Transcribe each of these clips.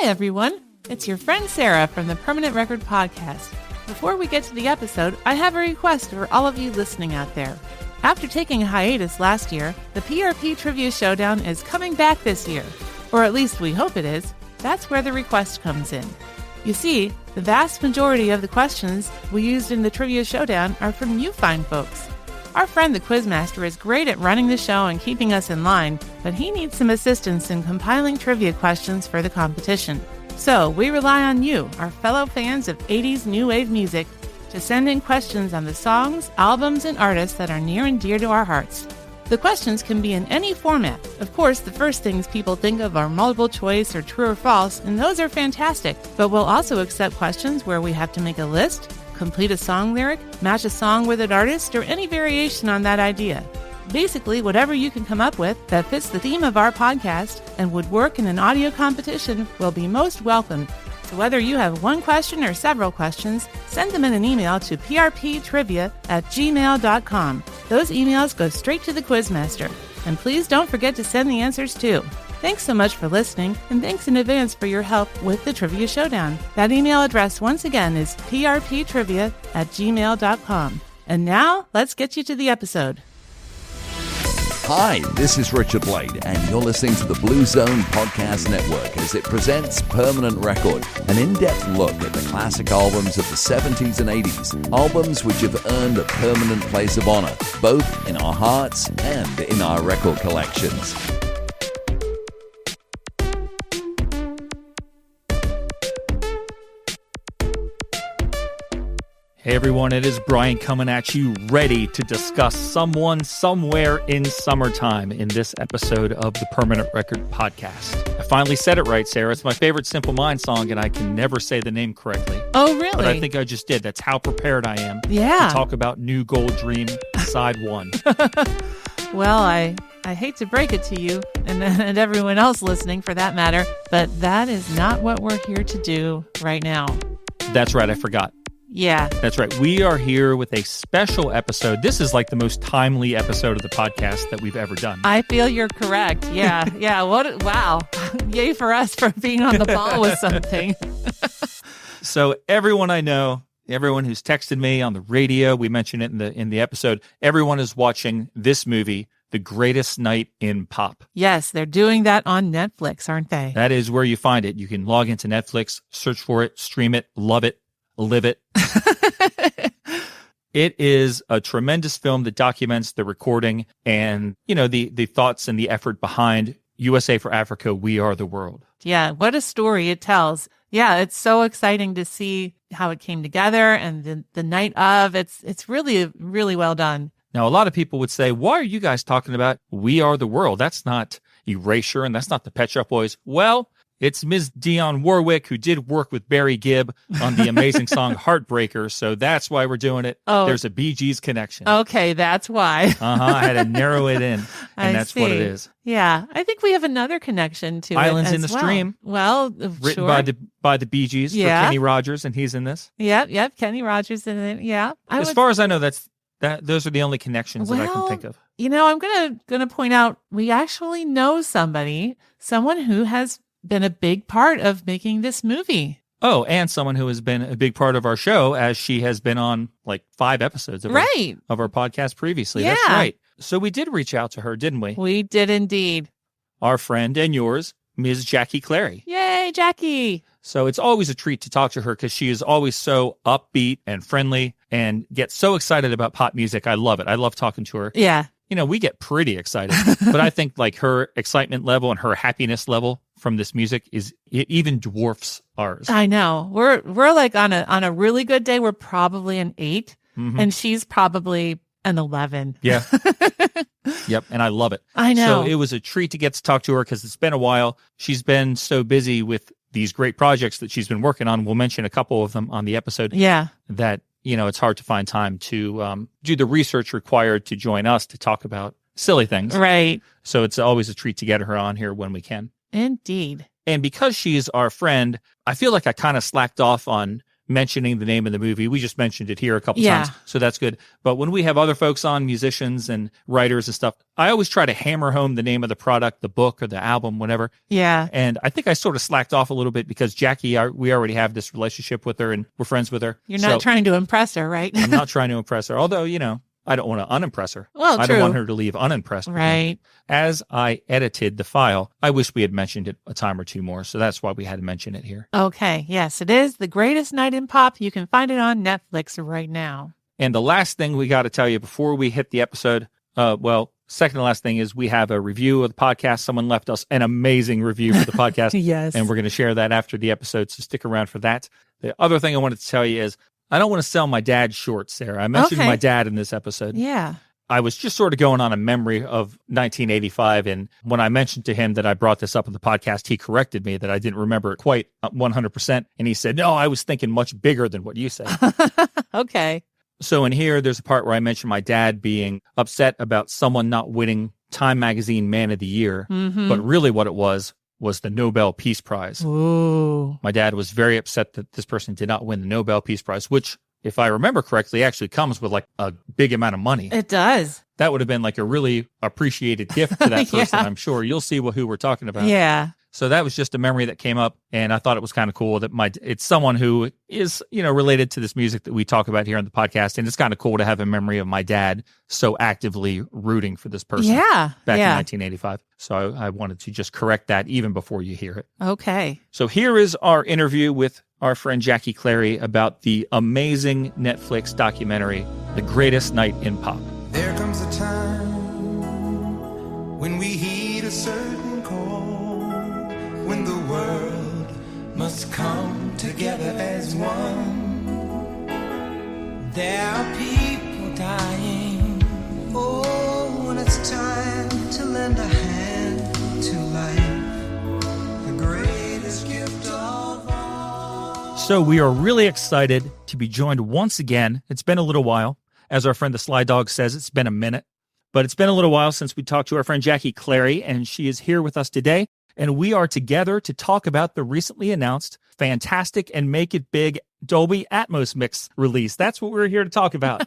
Hi, everyone. It's your friend Sarah from the Permanent Record Podcast. Before we get to the episode, I have a request for all of you listening out there. After taking a hiatus last year, the PRP Trivia Showdown is coming back this year. Or at least we hope it is. That's where the request comes in. You see, the vast majority of the questions we used in the Trivia Showdown are from you fine folks. Our friend the Quizmaster is great at running the show and keeping us in line, but he needs some assistance in compiling trivia questions for the competition. So we rely on you, our fellow fans of 80s new wave music, to send in questions on the songs, albums, and artists that are near and dear to our hearts. The questions can be in any format. Of course, the first things people think of are multiple choice or true or false, and those are fantastic. But we'll also accept questions where we have to make a list, complete a song lyric, match a song with an artist, or any variation on that idea. Basically, whatever you can come up with that fits the theme of our podcast and would work in an audio competition will be most welcomed. So whether you have one question or several questions, send them in an email to prptrivia@gmail.com. Those emails go straight to the Quizmaster. And please don't forget to send the answers too. Thanks so much for listening, and thanks in advance for your help with the Trivia Showdown. That email address once again is prptrivia@gmail.com. And now, let's get you to the episode. Hi, this is Richard Blade, and you're listening to the Blue Zone Podcast Network as it presents Permanent Record, an in-depth look at the classic albums of the 70s and 80s, albums which have earned a permanent place of honor, both in our hearts and in our record collections. Hey everyone, it is Brian coming at you, ready to discuss someone somewhere in summertime in this episode of the Permanent Record Podcast. I finally said it right, Sarah. It's my favorite Simple Minds song, and I can never say the name correctly. Oh, really? But I think I just did. That's how prepared I am to talk about New Gold Dream Side 1. Well, I hate to break it to you, and everyone else listening for that matter, but that is not what we're here to do right now. That's right, I forgot. Yeah. That's right. We are here with a special episode. This is like the most timely episode of the podcast that we've ever done. I feel you're correct. Yeah. Yeah. Wow. Yay for us for being on the ball with something. So everyone I know, everyone who's texted me on the radio, we mentioned it in the episode, everyone is watching this movie, The Greatest Night in Pop. Yes, they're doing that on Netflix, aren't they? That is where you find it. You can log into Netflix, search for it, stream it, love it. Live it. It is a tremendous film that documents the recording and, the thoughts and the effort behind USA for Africa, We Are the World. Yeah, what a story it tells. Yeah, it's so exciting to see how it came together and the night of. It's really, really well done. Now, a lot of people would say, why are you guys talking about We Are the World? That's not Erasure and that's not the Pet Shop Boys. Well, it's Ms. Dionne Warwick, who did work with Barry Gibb on the amazing song Heartbreaker, so that's why we're doing it. Oh. There's a Bee Gees connection. Okay, that's why. I had to narrow it in, and that's what it is. Yeah, I think we have another connection to Islands it in the well. Stream. Well, written by the Bee Gees for Kenny Rogers, and he's in this. Yep, Kenny Rogers in it. Yeah. As far as I know, those are the only connections that I can think of. I'm gonna point out we actually know someone who has been a big part of making this movie. Oh, and someone who has been a big part of our show, as she has been on like 5 episodes of our podcast previously. Yeah. That's right. So we did reach out to her, didn't we? We did indeed. Our friend and yours, Ms. Jackie Clary. Yay, Jackie. So it's always a treat to talk to her because she is always so upbeat and friendly and gets so excited about pop music. I love it. I love talking to her. Yeah. We get pretty excited, but I think like her excitement level and her happiness level from this music it even dwarfs ours. I know. We're like on a really good day, we're probably an 8, and she's probably an 11. Yeah. Yep. And I love it. I know. So it was a treat to get to talk to her because it's been a while. She's been so busy with these great projects that she's been working on. We'll mention a couple of them on the episode. Yeah. That it's hard to find time to do the research required to join us to talk about silly things. Right. So it's always a treat to get her on here when we can. Indeed. And because she's our friend, I feel like I kind of slacked off on mentioning the name of the movie. We just mentioned it here a couple times, so that's good. But when we have other folks on, musicians and writers and stuff, I always try to hammer home the name of the product, the book or the album, whatever. Yeah. And I think I sort of slacked off a little bit because Jackie, we already have this relationship with her and we're friends with her. You're not trying to impress her, right? I'm not trying to impress her. Although, I don't want to unimpress her. Well, I true. don't want her to leave unimpressed. Right. As I edited the file, I wish we had mentioned it a time or two more. So that's why we had to mention it here. Okay. Yes, it is The Greatest Night in Pop. You can find it on Netflix right now. And the last thing we got to tell you before we hit the episode, second to last thing is we have a review of the podcast. Someone left us an amazing review for the podcast. Yes. And we're going to share that after the episode. So stick around for that. The other thing I wanted to tell you is I don't want to sell my dad short, Sarah. I mentioned my dad in this episode. Yeah. I was just sort of going on a memory of 1985. And when I mentioned to him that I brought this up on the podcast, he corrected me that I didn't remember it quite 100%. And he said, no, I was thinking much bigger than what you said. Okay. So in here, there's a part where I mentioned my dad being upset about someone not winning Time Magazine Man of the Year. Mm-hmm. But really what it was the Nobel Peace Prize. Ooh. My dad was very upset that this person did not win the Nobel Peace Prize, which, if I remember correctly, actually comes with like a big amount of money. It does. That would have been like a really appreciated gift to that person, Yeah. I'm sure. You'll see who we're talking about. Yeah. So that was just a memory that came up, and I thought it was kind of cool that it's someone who is, related to this music that we talk about here on the podcast, and it's kind of cool to have a memory of my dad so actively rooting for this person back in 1985. So I wanted to just correct that even before you hear it. Okay. So here is our interview with our friend Jackie Clary about the amazing Netflix documentary, The Greatest Night in Pop. There comes a time when we heed a certain call, when the world must come together as one. There are people dying. Oh, when it's time to lend a hand to life, the greatest gift of all. So we are really excited to be joined once again. It's been a little while. As our friend the Sly Dog says, it's been a minute. But it's been a little while since we talked to our friend Jackie Clary, and she is here with us today. And we are together to talk about the recently announced Fantastic and Make It Big Dolby Atmos mix release. That's what we're here to talk about.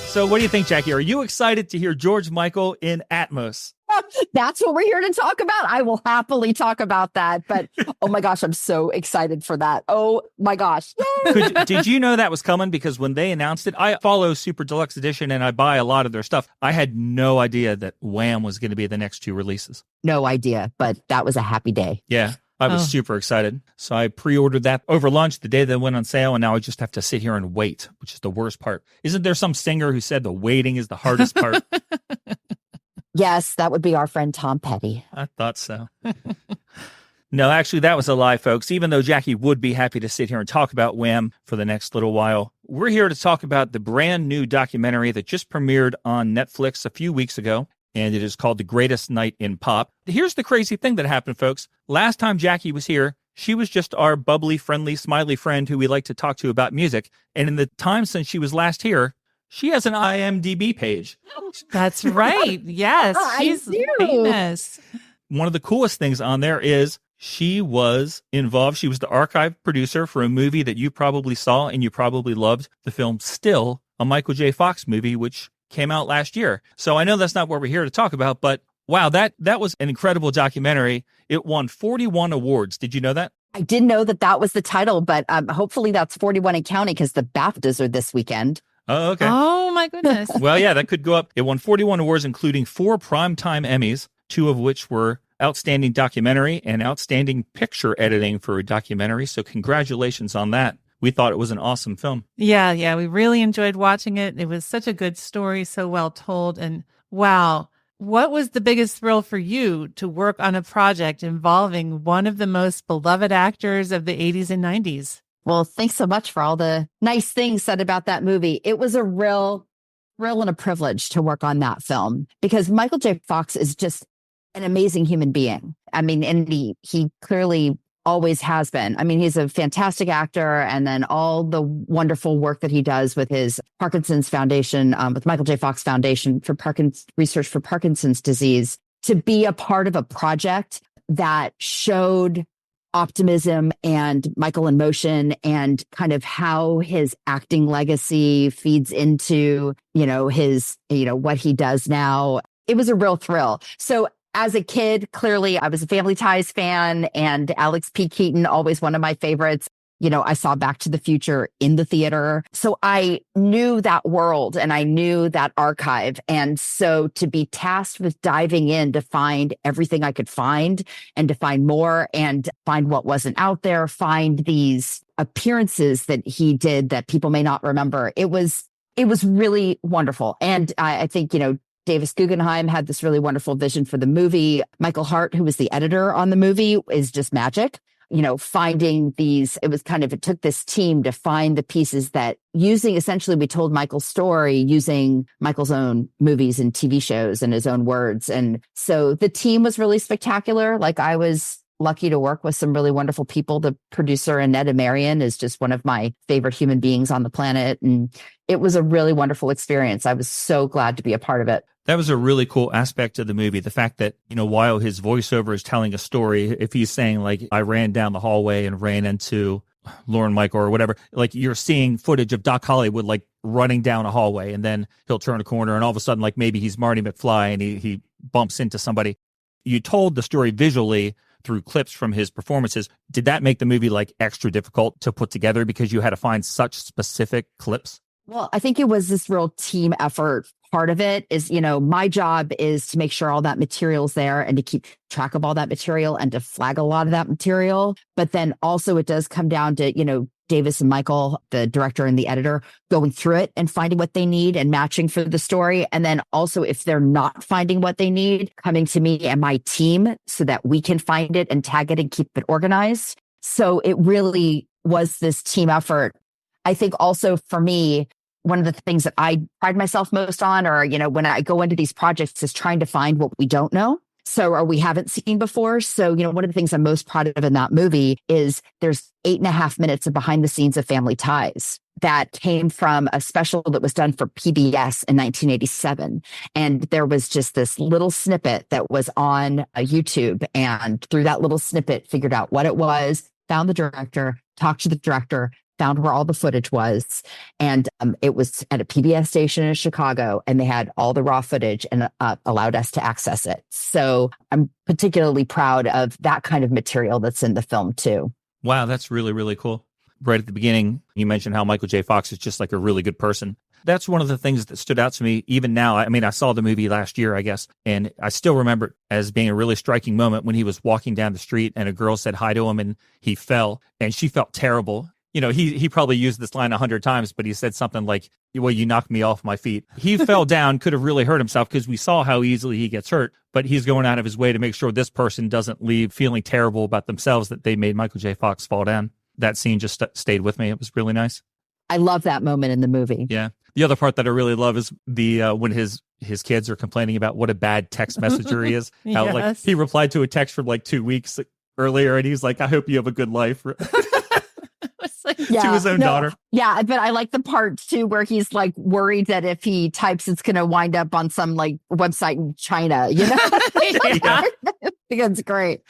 So what do you think, Jackie? Are you excited to hear George Michael in Atmos? That's what we're here to talk about. I will happily talk about that. But oh my gosh, I'm so excited for that. Oh my gosh. Did you know that was coming? Because when they announced it, I follow Super Deluxe Edition and I buy a lot of their stuff. I had no idea that Wham was going to be the next two releases. No idea, but that was a happy day. Yeah. I was super excited. So I pre-ordered that over lunch the day that went on sale, and now I just have to sit here and wait, which is the worst part. Isn't there some singer who said the waiting is the hardest part? Yes, that would be our friend Tom Petty. I thought so. No, actually, that was a lie, folks. Even though Jackie would be happy to sit here and talk about Wham for the next little while, we're here to talk about the brand new documentary that just premiered on Netflix a few weeks ago. And it is called The Greatest Night in Pop. Here's the crazy thing that happened, folks. Last time Jackie was here, she was just our bubbly, friendly, smiley friend who we like to talk to about music. And in the time since she was last here, she has an IMDb page. That's right. Yes. She's famous. One of the coolest things on there is she was involved. She was the archive producer for a movie that you probably saw and you probably loved, the film Still, a Michael J. Fox movie, which came out last year. So I know that's not what we're here to talk about, but wow, that was an incredible documentary. It won 41 awards. Did you know that? I didn't know that was the title, but hopefully that's 41 and counting because the BAFTAs are this weekend. Oh, okay. Oh, my goodness. Well, yeah, that could go up. It won 41 awards, including 4 Primetime Emmys, 2 of which were Outstanding Documentary and Outstanding Picture Editing for a Documentary. So congratulations on that. We thought it was an awesome film. Yeah, we really enjoyed watching it. It was such a good story, so well told. And wow, what was the biggest thrill for you to work on a project involving one of the most beloved actors of the 80s and 90s? Well, thanks so much for all the nice things said about that movie. It was a real and a privilege to work on that film because Michael J. Fox is just an amazing human being. I mean, and he clearly always has been. I mean, he's a fantastic actor. And then all the wonderful work that he does with his Parkinson's Foundation, with Michael J. Fox Foundation for Research for Parkinson's disease, to be a part of a project that showed optimism and Michael in motion and kind of how his acting legacy feeds into, his, what he does now. It was a real thrill. So as a kid, clearly I was a Family Ties fan, and Alex P. Keaton, always one of my favorites. I saw Back to the Future in the theater. So I knew that world and I knew that archive. And so to be tasked with diving in to find everything I could find and to find more and find what wasn't out there, find these appearances that he did that people may not remember. It was really wonderful. And I think, Davis Guggenheim had this really wonderful vision for the movie. Michael Hart, who was the editor on the movie, is just magic. Finding these, it took this team to find the pieces that essentially we told Michael's story using Michael's own movies and TV shows and his own words. And so the team was really spectacular. Like, I was lucky to work with some really wonderful people. The producer, Annette Marion, is just one of my favorite human beings on the planet. And it was a really wonderful experience. I was so glad to be a part of it. That was a really cool aspect of the movie. The fact that, while his voiceover is telling a story, if he's saying like, I ran down the hallway and ran into Lauren Michael or whatever, like you're seeing footage of Doc Hollywood, like running down a hallway, and then he'll turn a corner and all of a sudden, like maybe he's Marty McFly and he bumps into somebody. You told the story visually through clips from his performances. Did that make the movie like extra difficult to put together because you had to find such specific clips? Well, I think it was this real team effort. Part of it is, my job is to make sure all that material's there and to keep track of all that material and to flag a lot of that material. But then also it does come down to, Davis and Michael, the director and the editor, going through it and finding what they need and matching for the story. And then also, if they're not finding what they need, coming to me and my team so that we can find it and tag it and keep it organized. So it really was this team effort. I think also for me, one of the things that I pride myself most on, or, when I go into these projects, is trying to find what we don't know. So, or we haven't seen before. So, one of the things I'm most proud of in that movie is there's 8.5 minutes of behind the scenes of Family Ties that came from a special that was done for PBS in 1987. And there was just this little snippet that was on YouTube. And through that little snippet, figured out what it was, found the director, talked to the director, found where all the footage was. And it was at a PBS station in Chicago, and they had all the raw footage and allowed us to access it. So I'm particularly proud of that kind of material that's in the film too. Wow, that's really, really cool. Right at the beginning, you mentioned how Michael J. Fox is just like a really good person. That's one of the things that stood out to me even now. I mean, I saw the movie last year, I guess, and I still remember it as being a really striking moment when he was walking down the street and a girl said hi to him and he fell and she felt terrible. He probably used this line 100 times, but he said something like, well, you knocked me off my feet. He fell down, could have really hurt himself because we saw how easily he gets hurt, but he's going out of his way to make sure this person doesn't leave feeling terrible about themselves that they made Michael J. Fox fall down. That scene just stayed with me. It was really nice. I love that moment in the movie. Yeah. The other part that I really love is the when his kids are complaining about what a bad text messenger he is. How like he replied to a text from like 2 weeks earlier and he's like, I hope you have a good life. To his own daughter. Yeah, but I like the part too where he's like worried that if he types, it's going to wind up on some like website in China, Yeah. I think it's great.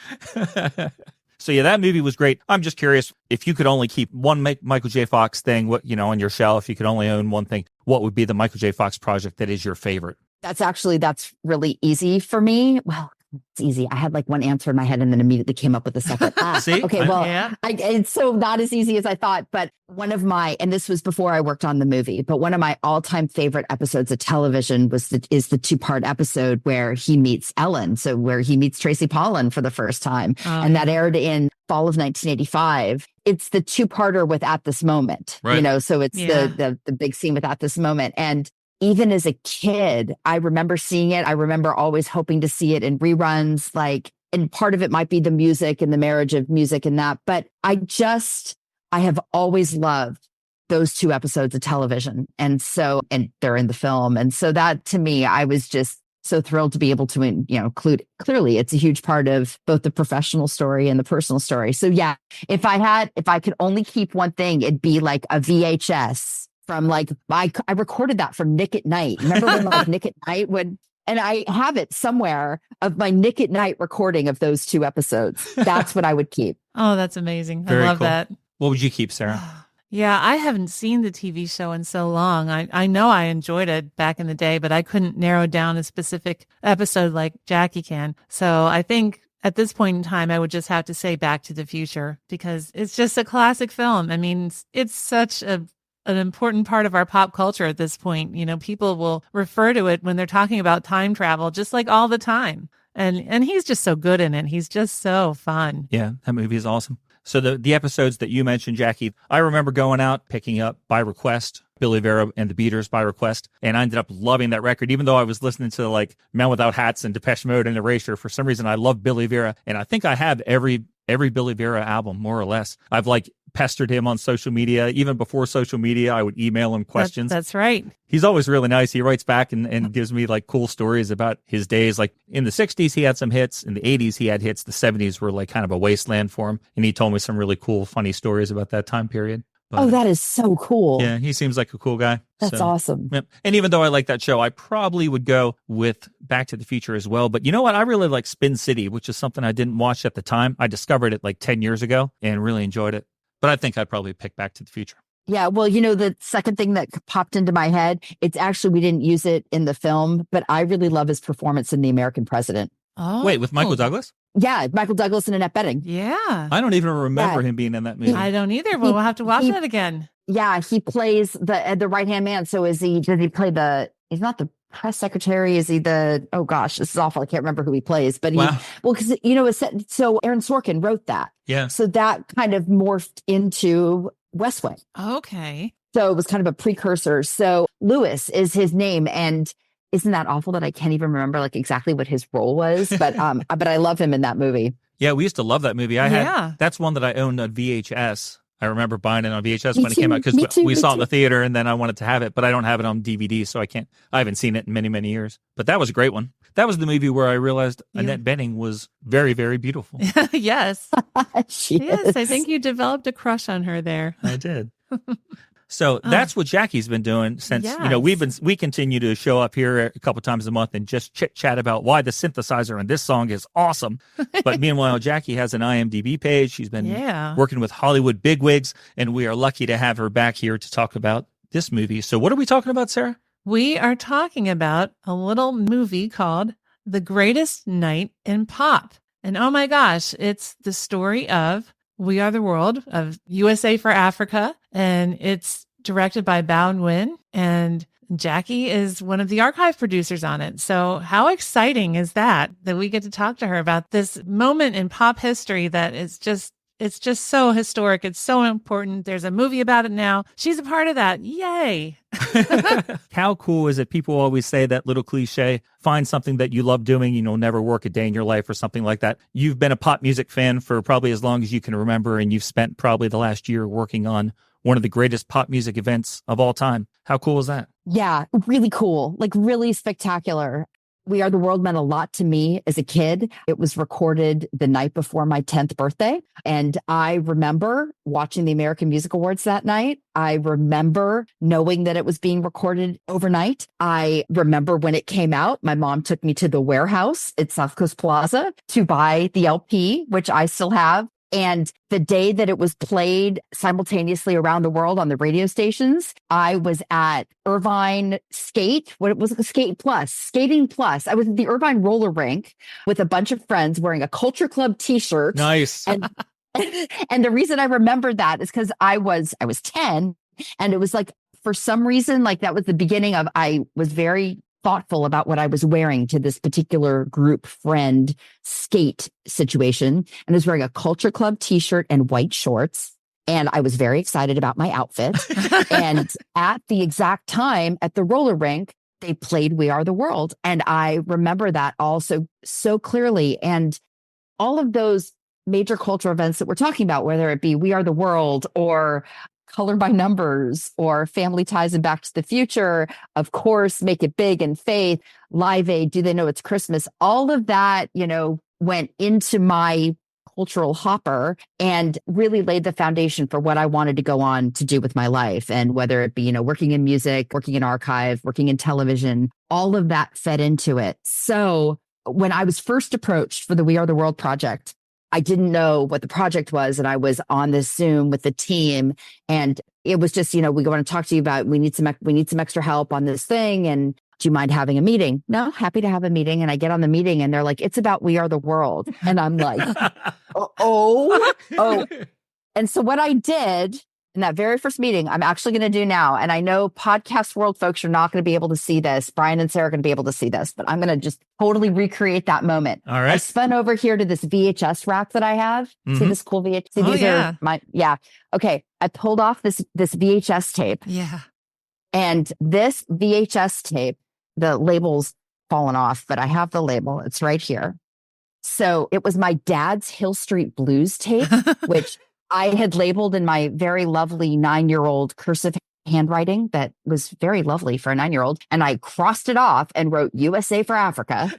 So yeah, that movie was great. I'm just curious, if you could only keep one Michael J. Fox thing, on your shelf, you could only own one thing, what would be the Michael J. Fox project that is your favorite? That's really easy for me. Well, it's easy. I had like one answer in my head and then immediately came up with a second. See? Okay, well, yeah. It's so not as easy as I thought, but one of my, and this was before I worked on the movie, but one of my all-time favorite episodes of television is the 2-part episode where he meets Ellen. So where he meets Tracy Pollan for the first time. And that aired in fall of 1985. It's the 2-parter with At This Moment, right. So it's the big scene with At This Moment. And even as a kid, I remember seeing it. I remember always hoping to see it in reruns, and part of it might be the music and the marriage of music and that. But I have always loved those 2 episodes of television. And they're in the film. And so that to me, I was just so thrilled to be able to, include. Clearly, it's a huge part of both the professional story and the personal story. So yeah, if I could only keep one thing, it'd be like a VHS from like, I recorded that from Nick at Night. Remember when like Nick at Night would, and I have it somewhere of my Nick at Night recording of those 2 episodes. That's what I would keep. Oh, that's amazing. Very I love cool. that. What would you keep, Sarah? Yeah, I haven't seen the TV show in so long. I know I enjoyed it back in the day, but I couldn't narrow down a specific episode like Jackie can. So I think at this point in time, I would just have to say Back to the Future, because it's just a classic film. I mean, it's such an important part of our pop culture at this point. People will refer to it when they're talking about time travel, just like all the time. And he's just so good in it. He's just so fun. Yeah, that movie is awesome. So the episodes that you mentioned, Jackie, I remember going out, picking up by request, Billy Vera and the Beaters by request, and I ended up loving that record, even though I was listening to like Men Without Hats and Depeche Mode and Erasure. For some reason, I love Billy Vera, and I think I have every Billy Vera album, more or less. I've like pestered him on social media. Even before social media, I would email him questions. That's right. He's always really nice. He writes back and gives me like cool stories about his days. Like in the 60s, he had some hits. In the 80s, he had hits. The 70s were like kind of a wasteland for him. And he told me some really cool, funny stories about that time period. But, that is so cool. Yeah, he seems like a cool guy. That's awesome. Yeah. And even though I like that show, I probably would go with Back to the Future as well. But you know what? I really like Spin City, which is something I didn't watch at the time. I discovered it like 10 years ago and really enjoyed it. But I think I'd probably pick Back to the Future. Yeah, well, the second thing that popped into my head, it's actually, we didn't use it in the film, but I really love his performance in The American President. Oh, wait, with Michael Douglas? Yeah, Michael Douglas and Annette Bening. Yeah. I don't even remember him being in that movie. I don't either, but we'll have to watch that again. Yeah, he plays the right-hand man. So does he play he's not the press secretary? Is he oh gosh, this is awful. I can't remember who he plays, but because, so Aaron Sorkin wrote that. Yeah. So that kind of morphed into West Wing. Okay. So it was kind of a precursor. So Lewis is his name. And isn't that awful that I can't even remember like exactly what his role was? But but I love him in that movie. Yeah, we used to love that movie. That's one that I owned on VHS. I remember buying it on VHS when it came out because we saw it in the theater and then I wanted to have it, but I don't have it on DVD, so I haven't seen it in many, many years. But that was a great one. That was the movie where I realized Annette Bening was very, very beautiful. Yes. She yes, is. I think you developed a crush on her there. I did. So that's what Jackie's been doing since, Yes. we continue to show up here a couple times a month and just chit chat about why the synthesizer in this song is awesome. But meanwhile, Jackie has an IMDb page. She's been working with Hollywood bigwigs, and we are lucky to have her back here to talk about this movie. So what are we talking about, Sarah? We are talking about a little movie called The Greatest Night in Pop. And oh my gosh, it's the story of We Are the World, of USA for Africa. And it's directed by Bao Nguyen. And Jackie is one of the archive producers on it. So how exciting is that we get to talk to her about this moment in pop history that is just, it's just so historic. It's so important. There's a movie about it now. She's a part of that. Yay. How cool is it? People always say that little cliche, find something that you love doing, never work a day in your life or something like that. You've been a pop music fan for probably as long as you can remember, and you've spent probably the last year working on one of the greatest pop music events of all time. How cool is that? Yeah, really cool. Like really spectacular. We Are the World meant a lot to me as a kid. It was recorded the night before my 10th birthday. And I remember watching the American Music Awards that night. I remember knowing that it was being recorded overnight. I remember when it came out, my mom took me to the warehouse at South Coast Plaza to buy the LP, which I still have. And the day that it was played simultaneously around the world on the radio stations, I was at Irvine Skating Plus. I was at the Irvine roller rink with a bunch of friends wearing a Culture Club t-shirt. Nice. And the reason I remember that is because I was 10, and it was like, for some reason, like that was the beginning of, I was very thoughtful about what I was wearing to this particular group friend skate situation. And I was wearing a Culture Club t-shirt and white shorts. And I was very excited about my outfit. And at the exact time at the roller rink, they played We Are the World. And I remember that also so clearly. And all of those major cultural events that we're talking about, whether it be We Are the World or Color by Numbers or Family Ties and Back to the Future, of course, Make It Big and Faith, Live Aid, Do They Know It's Christmas? All of that, went into my cultural hopper and really laid the foundation for what I wanted to go on to do with my life. And whether it be, working in music, working in archive, working in television, all of that fed into it. So when I was first approached for the We Are the World project, I didn't know what the project was. And I was on this Zoom with the team, and it was just, we want to talk to you about, we need some extra help on this thing. And do you mind having a meeting? No, happy to have a meeting. And I get on the meeting and they're like, it's about We Are the World. And I'm like, oh. And so what I did in that very first meeting, I'm actually going to do now. And I know podcast world folks are not going to be able to see this. Brian and Sarah are going to be able to see this, but I'm going to just totally recreate that moment. All right. I spun over here to this VHS rack that I have. Mm-hmm. See this cool VHS? See, these are my, Okay. I pulled off this VHS tape. Yeah. And this VHS tape, the label's fallen off, but I have the label. It's right here. So it was my dad's Hill Street Blues tape, which I had labeled in my very lovely 9-year-old cursive handwriting that was very lovely for a 9-year-old. And I crossed it off and wrote USA for Africa.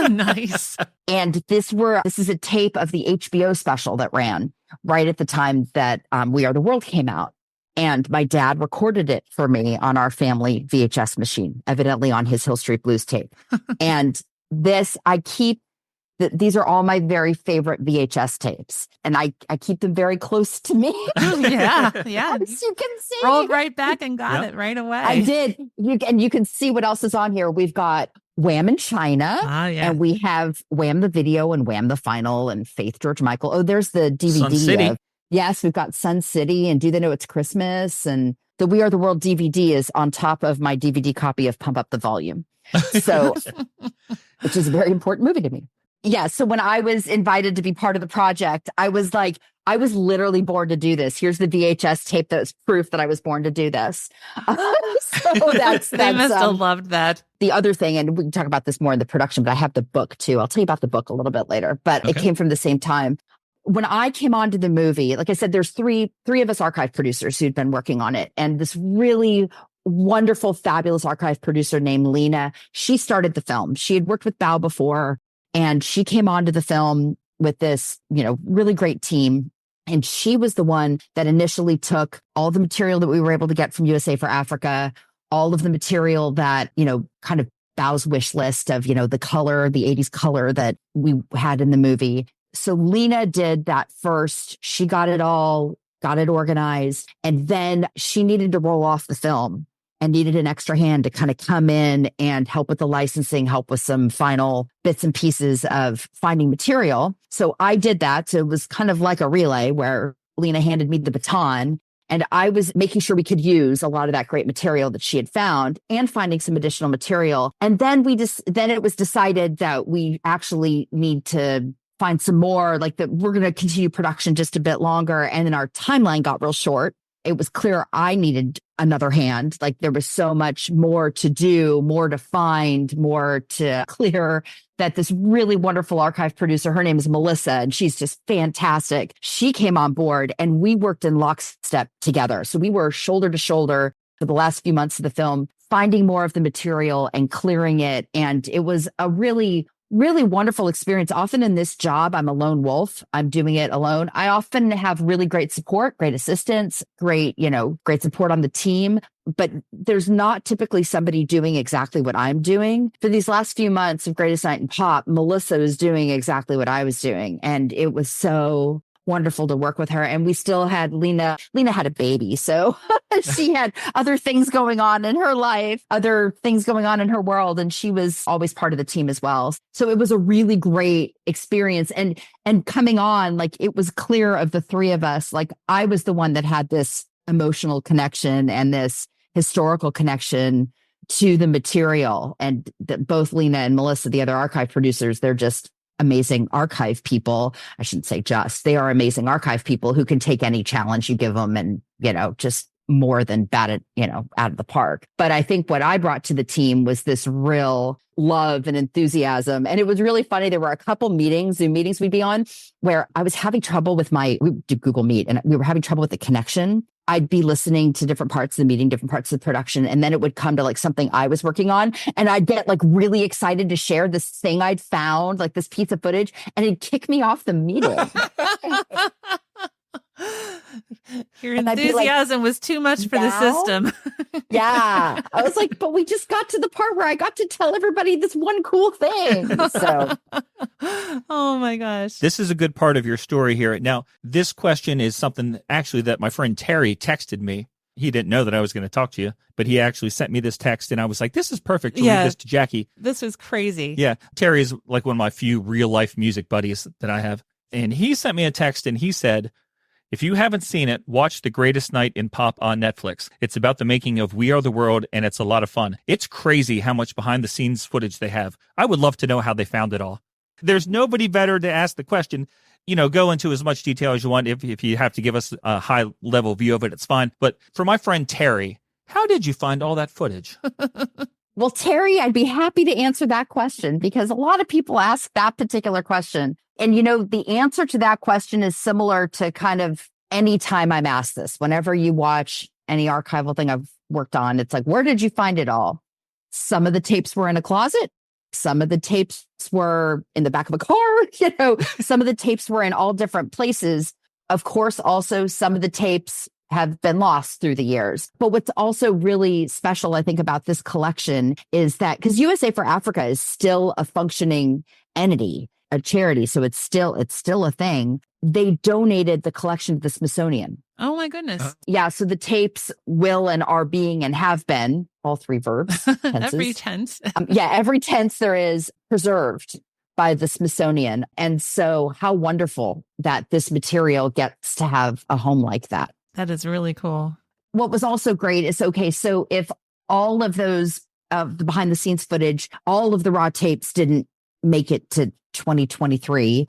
Nice. And this is a tape of the HBO special that ran right at the time that We Are the World came out. And my dad recorded it for me on our family VHS machine, evidently on his Hill Street Blues tape. And these are all my very favorite VHS tapes. And I keep them very close to me. Yeah. As you can see. Rolled right back and got it right away. I did. You can see what else is on here. We've got Wham in China. And we have Wham the Video and Wham the Final and Faith George Michael. Oh, there's the DVD. Sun City. Yes, we've got Sun City and Do They Know It's Christmas? And the We Are the World DVD is on top of my DVD copy of Pump Up the Volume. So, which is a very important movie to me. Yeah. So when I was invited to be part of the project, I was literally born to do this. Here's the VHS tape that's proof that I was born to do this. So that's they must have loved that. The other thing, and we can talk about this more in the production, but I have the book too. I'll tell you about the book a little bit later, but It came from the same time. When I came onto the movie, like I said, there's three of us archive producers who'd been working on it. And this really wonderful, fabulous archive producer named Lena, she started the film. She had worked with Bao before, and she came onto the film with this, really great team. And she was the one that initially took all the material that we were able to get from USA for Africa, all of the material that, kind of Bao's wish list of, the color, the 80s color that we had in the movie. So Lena did that first. She got it organized. And then she needed to roll off the film and needed an extra hand to kind of come in and help with the licensing, help with some final bits and pieces of finding material. So I did that. So it was kind of like a relay where Lena handed me the baton, and I was making sure we could use a lot of that great material that she had found and finding some additional material. And then it was decided that we actually need to find some more, like that we're going to continue production just a bit longer. And then our timeline got real short. It was clear I needed another hand. Like there was so much more to do, more to find, more to clear, that this really wonderful archive producer, her name is Melissa, and she's just fantastic. She came on board and we worked in lockstep together. So we were shoulder to shoulder for the last few months of the film, finding more of the material and clearing it. And it was a really wonderful experience. Often in this job, I'm a lone wolf. I'm doing it alone. I often have really great support, great assistance, great support on the team, but there's not typically somebody doing exactly what I'm doing. For these last few months of Greatest Night in Pop, Melissa was doing exactly what I was doing. And it was so wonderful to work with her. And we still had Lena had a baby. So she had other things going on in her life, other things going on in her world. And she was always part of the team as well. So it was a really great experience. And coming on, like it was clear of the three of us, like I was the one that had this emotional connection and this historical connection to the material. And both Lena and Melissa, the other archive producers, they're just amazing archive people. I shouldn't say they are amazing archive people who can take any challenge you give them and, just more than bat it, out of the park. But I think what I brought to the team was this real love and enthusiasm. And it was really funny. There were a couple Zoom meetings we'd be on, where I was having trouble with we do Google Meet, and we were having trouble with the connection. I'd be listening to different parts of the meeting, different parts of the production, and then it would come to like something I was working on, and I'd get like really excited to share this thing I'd found, like this piece of footage, and it'd kick me off the meeting. Your enthusiasm was too much for the system. Yeah. I was like, but we just got to the part where I got to tell everybody this one cool thing. So, oh my gosh. This is a good part of your story here. Now, this question is something actually that my friend Terry texted me. He didn't know that I was going to talk to you, but he actually sent me this text, and I was like, this is perfect to read this to Jackie. This was crazy. Yeah. Terry is like one of my few real life music buddies that I have. And he sent me a text, and he said, if you haven't seen it, watch The Greatest Night in Pop on Netflix. It's about the making of We Are the World, and it's a lot of fun. It's crazy how much behind-the-scenes footage they have. I would love to know how they found it all. There's nobody better to ask the question. Go into as much detail as you want. If you have to give us a high-level view of it, it's fine. But for my friend Terry, how did you find all that footage? Well, Terry, I'd be happy to answer that question because a lot of people ask that particular question. And, the answer to that question is similar to kind of any time I'm asked this. Whenever you watch any archival thing I've worked on, it's like, where did you find it all? Some of the tapes were in a closet. Some of the tapes were in the back of a car. Some of the tapes were in all different places. Of course, also some of the tapes have been lost through the years. But what's also really special, I think, about this collection is that because USA for Africa is still a functioning entity, a charity, so it's still a thing. They donated the collection to the Smithsonian. Oh my goodness. Yeah, so the tapes will and are being and have been, all three verbs, tenses. Every tense. Every tense there is preserved by the Smithsonian. And so how wonderful that this material gets to have a home like that. That is really cool. What was also great is, okay, so if all of those the behind the scenes footage, all of the raw tapes didn't make it to 2023,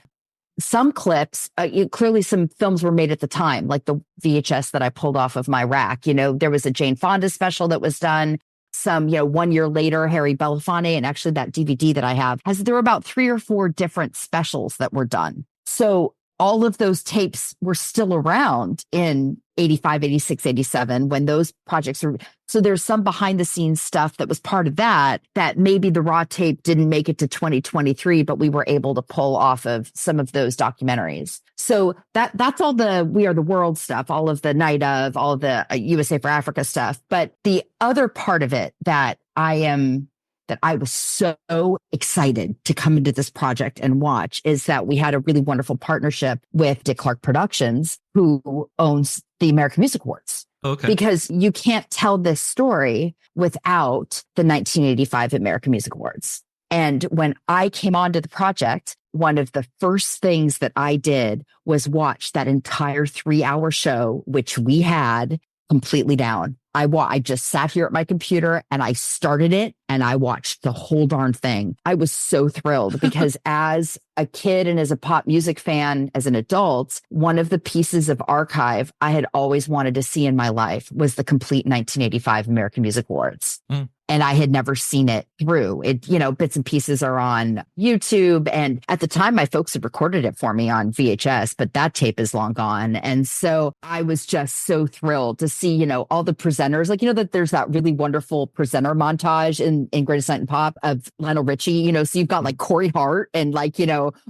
some clips, clearly some films were made at the time, like the VHS that I pulled off of my rack. There was a Jane Fonda special that was done. Some, 1 year later, Harry Belafonte, and actually that DVD that I have there were about 3 or 4 different specials that were done. So all of those tapes were still around in 85, 86, 87 when those projects were. So there's some behind the scenes stuff that was part of that maybe the raw tape didn't make it to 2023, but we were able to pull off of some of those documentaries. So that's all the We Are the World stuff, all of the night of, all of the USA for Africa stuff. But the other part of it that I was so excited to come into this project and watch is that we had a really wonderful partnership with Dick Clark Productions, who owns the American Music Awards. Okay. Because you can't tell this story without the 1985 American Music Awards. And when I came onto the project, one of the first things that I did was watch that entire 3-hour show, which we had completely down. I just sat here at my computer and I started it and I watched the whole darn thing. I was so thrilled because as a kid and as a pop music fan, as an adult, one of the pieces of archive I had always wanted to see in my life was the complete 1985 American Music Awards. Mm. And I had never seen it through it. Bits and pieces are on YouTube. And at the time, my folks had recorded it for me on VHS, but that tape is long gone. And so I was just so thrilled to see, all the presenters, that there's that really wonderful presenter montage in Greatest Night in Pop of Lionel Richie, so you've got like Corey Hart and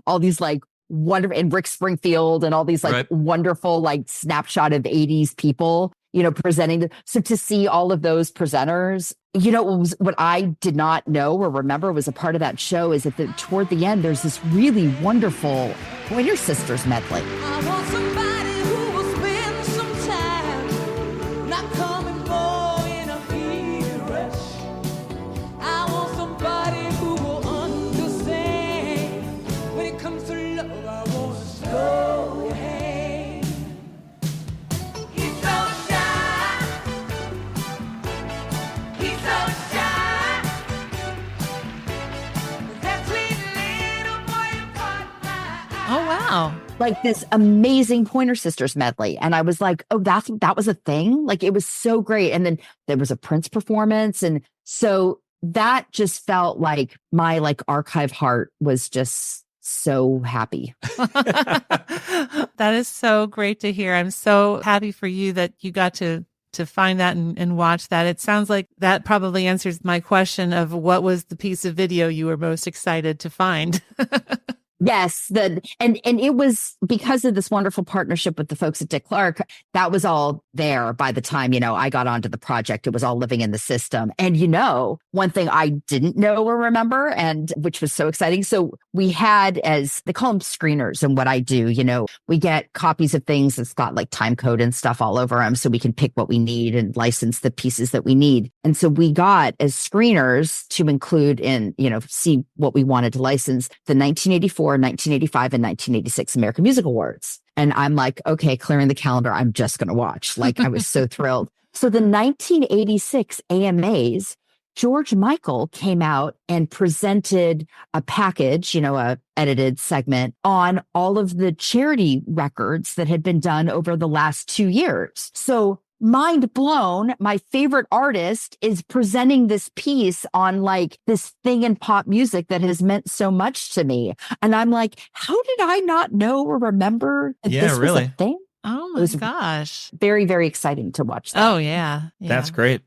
all these wonderful, and Rick Springfield and all these wonderful snapshot of 80s people, presenting. So to see all of those presenters, what I did not know or remember was a part of that show is that toward the end, there's this really wonderful Pointer Sisters medley. I want somebody who will spend some time not coming for in a heat rush. I want somebody who will understand when it comes to love. I want to slow hand. He's so shy. He's so shy. That sweet little boy caught my eye. Oh, wow. Like this amazing Pointer Sisters medley. And I was like, oh, that was a thing. It was so great. And then there was a Prince performance. And so that just felt like my archive heart was just so happy. That is so great to hear. I'm so happy for you that you got to find that and watch that. It sounds like that probably answers my question of what was the piece of video you were most excited to find. Yes, and it was because of this wonderful partnership with the folks at Dick Clark. That was all there by the time, I got onto the project. It was all living in the system. And one thing I didn't know or remember, and which was so exciting. So we had, as they call them, screeners. And what I do, we get copies of things that's got like time code and stuff all over them, so we can pick what we need and license the pieces that we need. And so we got as screeners to include in, see what we wanted to license, the 1984, 1985, and 1986 American Music Awards. And I'm like, okay, clearing the calendar, I'm just going to watch. Like, I was so thrilled. So the 1986 AMAs, George Michael came out and presented a package, a edited segment on all of the charity records that had been done over the last 2 years. So mind blown, my favorite artist is presenting this piece on like this thing in pop music that has meant so much to me. And I'm like, how did I not know or remember that this was a thing? Oh my gosh. Very, very exciting to watch that. Oh yeah. That's great.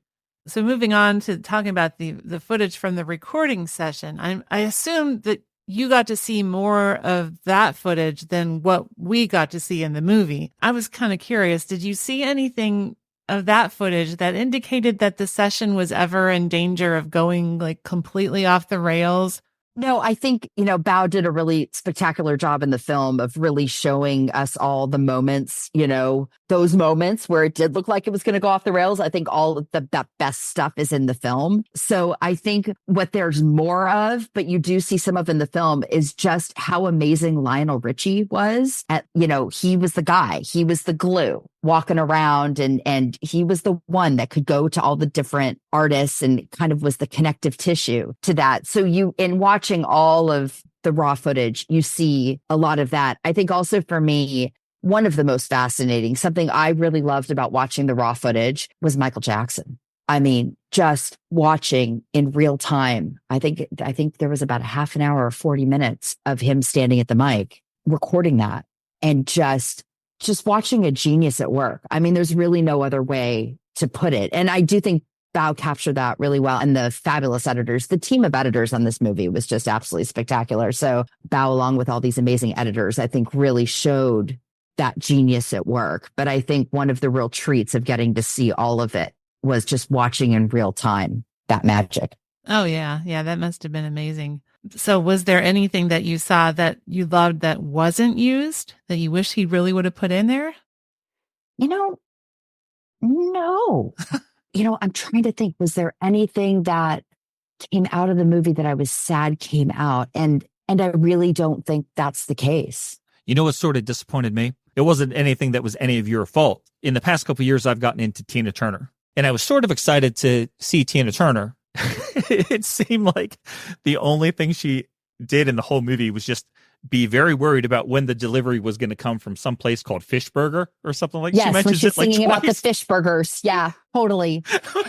So moving on to talking about the footage from the recording session, I assume that you got to see more of that footage than what we got to see in the movie. I was kind of curious. Did you see anything of that footage that indicated that the session was ever in danger of going like completely off the rails? No, I think, Bao did a really spectacular job in the film of really showing us all the moments, those moments where it did look like it was going to go off the rails. I think all of that best stuff is in the film. So I think what there's more of, but you do see some of in the film, is just how amazing Lionel Richie was at, he was the guy, he was the glue walking around, and he was the one that could go to all the different artists and kind of was the connective tissue to that. So in watching all of the raw footage, you see a lot of that. I think also for me, one of the most fascinating, something I really loved about watching the raw footage was Michael Jackson. I mean, just watching in real time. I think there was about a half an hour or 40 minutes of him standing at the mic, recording that, and just watching a genius at work. I mean, there's really no other way to put it. And I do think Bao captured that really well. And the fabulous editors, the team of editors on this movie was just absolutely spectacular. So Bao, along with all these amazing editors, I think really showed that genius at work. But I think one of the real treats of getting to see all of it was just watching in real time that magic. Oh, yeah. Yeah, that must have been amazing. So was there anything that you saw that you loved that wasn't used that you wish he really would have put in there? No. I'm trying to think, was there anything that came out of the movie that I was sad came out? And I really don't think that's the case. You know what sort of disappointed me? It wasn't anything that was any of your fault. In the past couple of years, I've gotten into Tina Turner, and I was sort of excited to see Tina Turner. It seemed like the only thing she did in the whole movie was just be very worried about when the delivery was going to come from some place called Fishburger or something like that. Yes, she mentions when she's it like singing twice. about the fish burgers. Yeah, totally.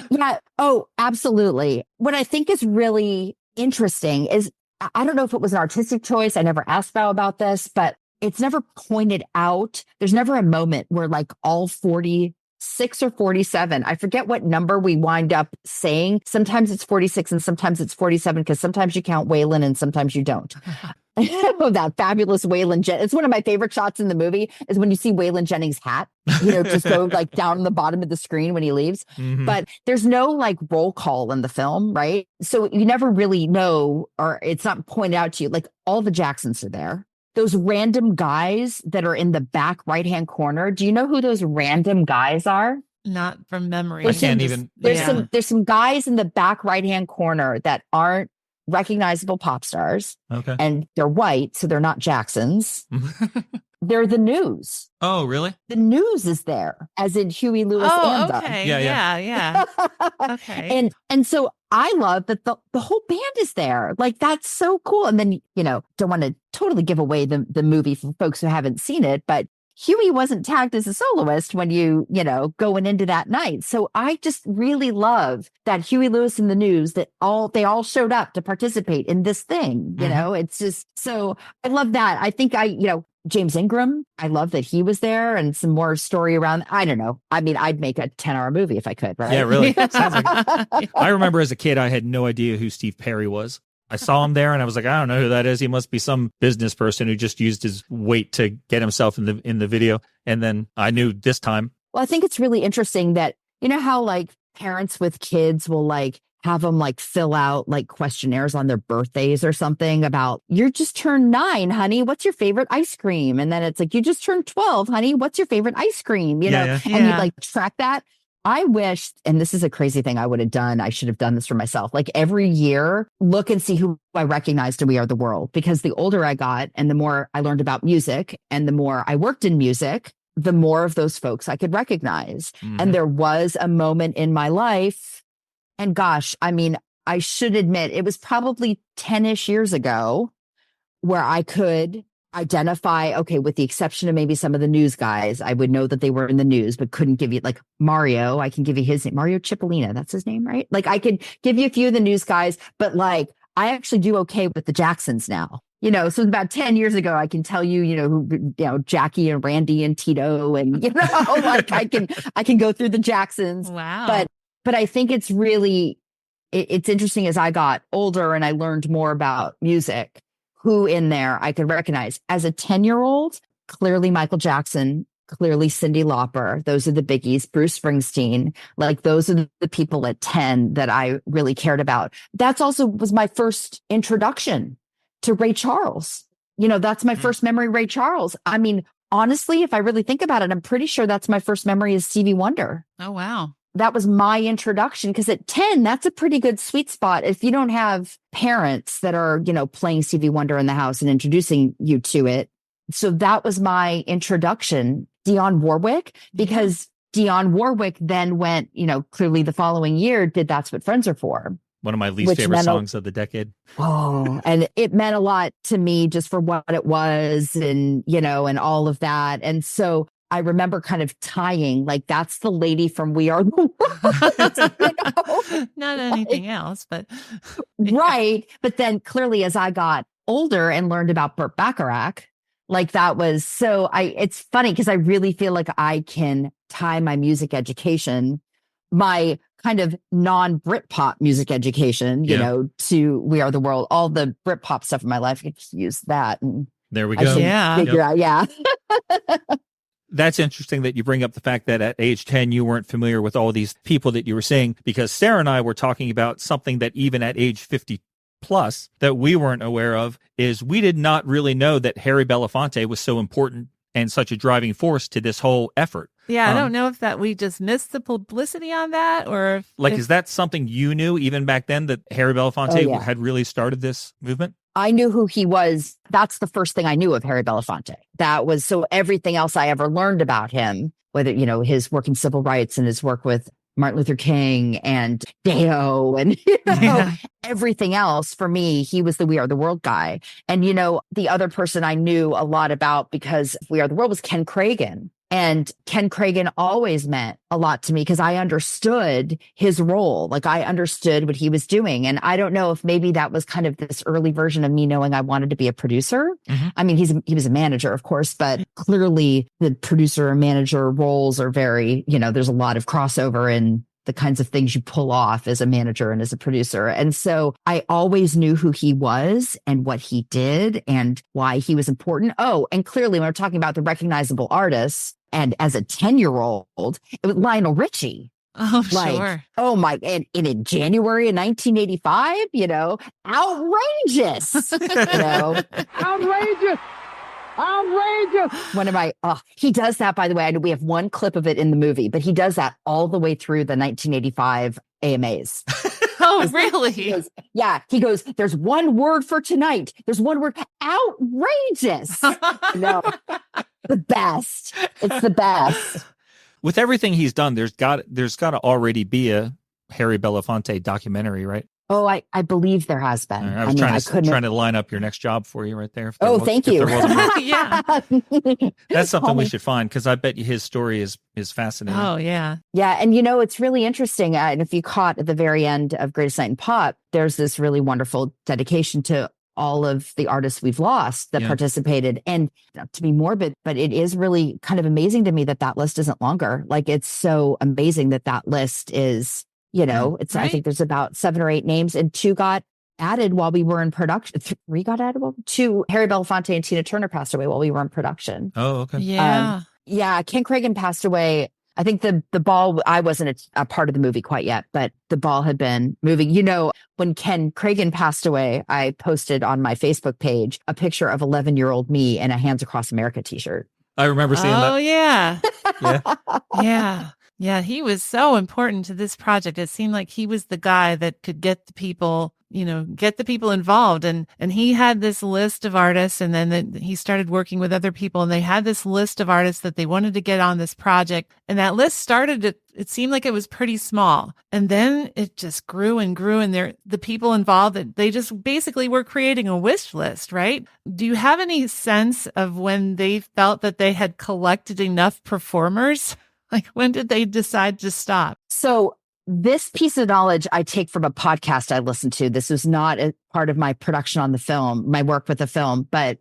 Yeah. Oh, absolutely. What I think is really interesting is, I don't know if it was an artistic choice. I never asked Bao about this, but it's never pointed out. There's never a moment where like all 46 or 47, I forget what number we wind up saying. Sometimes it's 46 and sometimes it's 47, because sometimes you count Waylon and sometimes you don't. That fabulous Waylon Jennings. It's one of my favorite shots in the movie is when you see Waylon Jennings' hat, just go like down on the bottom of the screen when he leaves. Mm-hmm. But there's no like roll call in the film, right? So you never really know, or it's not pointed out to you. Like all the Jacksons are there. Those random guys that are in the back right-hand corner. Do you know who those random guys are? Not from memory. There's some guys in the back right-hand corner that aren't recognizable pop stars. Okay. And they're white, so they're not Jacksons. They're the News. Oh, really? The News is there, as in Huey Lewis and Doug. Okay. Yeah. Okay. And so I love that the whole band is there. Like, that's so cool. And then, don't want to totally give away the movie for folks who haven't seen it, but Huey wasn't tagged as a soloist when going into that night. So I just really love that Huey Lewis and the News, that they all showed up to participate in this thing. It's just, so I love that. I think James Ingram, I love that he was there, and some more story around. I don't know. I mean, I'd make a 10-hour movie if I could, right? Yeah, really. Sounds like I remember as a kid, I had no idea who Steve Perry was. I saw him there and I was like, I don't know who that is. He must be some business person who just used his weight to get himself in the video. And then I knew this time. Well, I think it's really interesting that, how like parents with kids will like have them like fill out like questionnaires on their birthdays or something about, you just turned 9, honey. What's your favorite ice cream? And then it's like, you just turned 12, honey. What's your favorite ice cream? And you like track that. I wish, and this is a crazy thing I would have done, I should have done this for myself. Like every year, look and see who I recognized in We Are the World. Because the older I got and the more I learned about music and the more I worked in music, the more of those folks I could recognize. And there was a moment in my life, and gosh, I mean, I should admit, it was probably 10-ish years ago, where I could identify, okay, with the exception of maybe some of the news guys, I would know that they were in the news, but couldn't give you, like Mario, I can give you his name, Mario Cipollina, that's his name, right? Like I could give you a few of the news guys, but like I actually do okay with the Jacksons now. So about 10 years ago, I can tell you, who, Jackie and Randy and Tito and, like I can go through the Jacksons. Wow. But I think it's really, it's interesting as I got older and I learned more about music, who in there I could recognize. As a 10-year-old, clearly Michael Jackson, clearly Cyndi Lauper. Those are the biggies. Bruce Springsteen. Like those are the people at 10 that I really cared about. That's also was my first introduction to Ray Charles. That's my first memory, Ray Charles. I mean, honestly, if I really think about it, I'm pretty sure that's my first memory is Stevie Wonder. Oh, wow. That was my introduction, because at 10, that's a pretty good sweet spot. If you don't have parents that are, playing Stevie Wonder in the house and introducing you to it. So that was my introduction. Dionne Warwick, because Dionne Warwick then went, clearly the following year did That's What Friends Are For. One of my least favorite songs of the decade. Oh, and it meant a lot to me just for what it was and, and all of that. And so I remember kind of tying, like, that's the lady from We Are the World. Not anything else, but. Right. But then clearly as I got older and learned about Burt Bacharach, like that was it's funny because I really feel like I can tie my music education, my kind of non-Britpop music education, to We Are the World. All the Britpop stuff in my life, I could just use that. And there we go. Figure out, yeah. That's interesting that you bring up the fact that at age 10, you weren't familiar with all these people that you were saying, because Sarah and I were talking about something that even at age 50 plus that we weren't aware of, is we did not really know that Harry Belafonte was so important and such a driving force to this whole effort. Yeah, I don't know if that we just missed the publicity on that, or is that something you knew even back then, that Harry Belafonte had really started this movement? I knew who he was. That's the first thing I knew of Harry Belafonte. That was, so everything else I ever learned about him, whether, his work in civil rights and his work with Martin Luther King and Deo and, everything else, for me, he was the We Are the World guy. And, the other person I knew a lot about because We Are the World was Ken Cragen. And Ken Cragen always meant a lot to me because I understood his role. Like I understood what he was doing. And I don't know if maybe that was kind of this early version of me knowing I wanted to be a producer. Mm-hmm. I mean, he was a manager, of course, but clearly the producer and manager roles are very, there's a lot of crossover in the kinds of things you pull off as a manager and as a producer. And so I always knew who he was and what he did and why he was important. Oh, and clearly when we're talking about the recognizable artists, and as a 10-year-old, it was Lionel Richie. Oh, sure. Oh my, and in January of 1985, outrageous, outrageous. One of my, he does that, by the way. I know we have one clip of it in the movie, but he does that all the way through the 1985 AMAs. Oh, really? He goes, there's one word for tonight. There's one word, outrageous. No, the best. It's the best. With everything he's done, there's got to already be a Harry Belafonte documentary, right? Oh, I believe there has been. I was trying to line up your next job for you right there. Thank you. Yeah. That's something we should find, because I bet you his story is fascinating. Oh, yeah. Yeah. And, it's really interesting. And if you caught at the very end of Greatest Night in Pop, there's this really wonderful dedication to all of the artists we've lost that participated. And not to be morbid, but it is really kind of amazing to me that list isn't longer. Like, it's so amazing that list is, it's, right? I think there's about 7 or 8 names, and 2 got added while we were in production. 3 got added. 2, Harry Belafonte and Tina Turner passed away while we were in production. Oh, okay. Yeah. Ken Cragen passed away. I think the ball, I wasn't a part of the movie quite yet, but the ball had been moving. When Ken Cragen passed away, I posted on my Facebook page a picture of 11-year-old me in a Hands Across America t-shirt. I remember seeing that. Oh, yeah. Yeah. Yeah. Yeah. He was so important to this project. It seemed like he was the guy that could get the people involved. And he had this list of artists, and then he started working with other people, and they had this list of artists that they wanted to get on this project. And that list started, it seemed like it was pretty small. And then it just grew and grew. And the people involved, that they just basically were creating a wish list, right? Do you have any sense of when they felt that they had collected enough performers? Like, when did they decide to stop? So this piece of knowledge I take from a podcast I listened to. This was not a part of my production on the film, my work with the film. But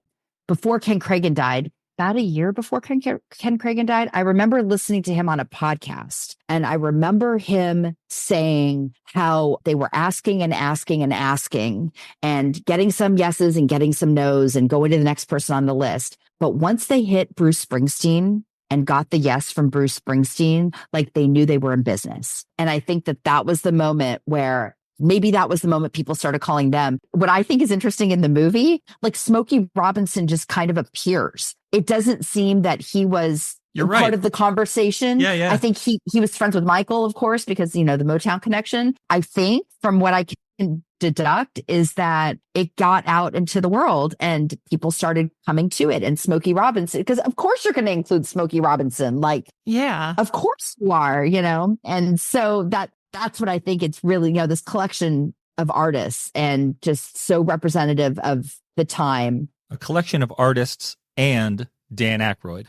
before Ken Cragen died, about a year before Ken Cragen died, I remember listening to him on a podcast. And I remember him saying how they were asking and asking and asking and getting some yeses and getting some nos and going to the next person on the list. But once they hit Bruce Springsteen and got the yes from Bruce Springsteen, like, they knew they were in business. And I think that was the moment where maybe that was the moment people started calling them. What I think is interesting in the movie, like, Smokey Robinson just kind of appears. It doesn't seem that he was part of the conversation. Yeah. I think he was friends with Michael, of course, because, the Motown connection. I think from what I can deduct is that it got out into the world and people started coming to it. And Smokey Robinson, because of course you're going to include Smokey Robinson. Like, yeah, of course you are, And so that's what I think. It's really, this collection of artists, and just so representative of the time. A collection of artists and Dan Aykroyd.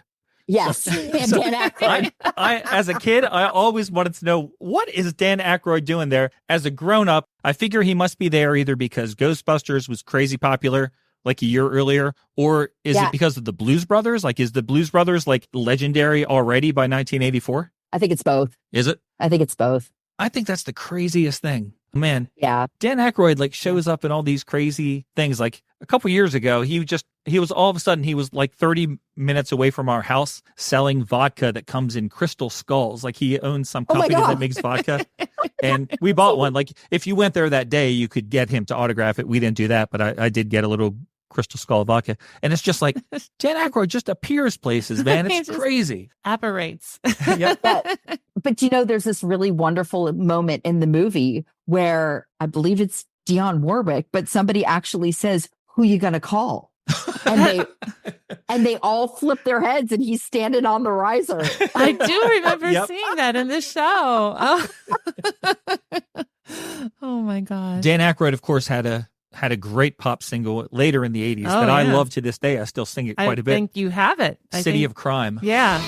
Yes. And Dan Aykroyd. I, as a kid, I always wanted to know, what is Dan Aykroyd doing there? As a grown-up, I figure he must be there either because Ghostbusters was crazy popular like a year earlier, or is it because of the Blues Brothers? Like, is the Blues Brothers like legendary already by 1984? I think it's both. Is it? I think it's both. I think that's the craziest thing. Man, yeah. Dan Aykroyd like shows up in all these crazy things. Like a couple years ago, he was all of a sudden, he was like 30 minutes away from our house selling vodka that comes in crystal skulls. Like, he owns some company that makes vodka. And we bought one. Like, if you went there that day, you could get him to autograph it. We didn't do that, but I did get a little crystal skull vodka. And it's just like, Dan Aykroyd just appears places, man. It's crazy. Apparates. Yeah. But there's this really wonderful moment in the movie where I believe it's Dionne Warwick, but somebody actually says, "Who you gonna call?" And they all flip their heads, and he's standing on the riser. I do remember seeing that in the show. Oh. Oh my God. Dan Aykroyd, of course, had a great pop single later in the 80s that I love to this day. I still sing it quite a bit. I think you have it. City of Crime. Yeah.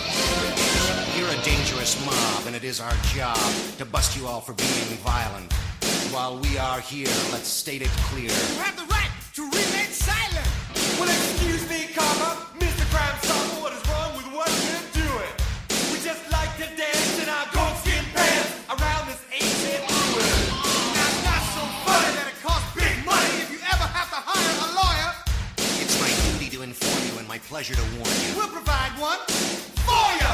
You're a dangerous mob, and it is our job to bust you all for being violent. While we are here, let's state it clear. You have the right to remain silent. Well, excuse me, comma, Mr. Crime Solver, what is wrong with what you're doing? We just like to dance in our goatskin pants around this ancient ruin. Now, it's not so funny that it costs big money if you ever have to hire a lawyer. It's my duty to inform you and my pleasure to warn you. We'll provide one for you.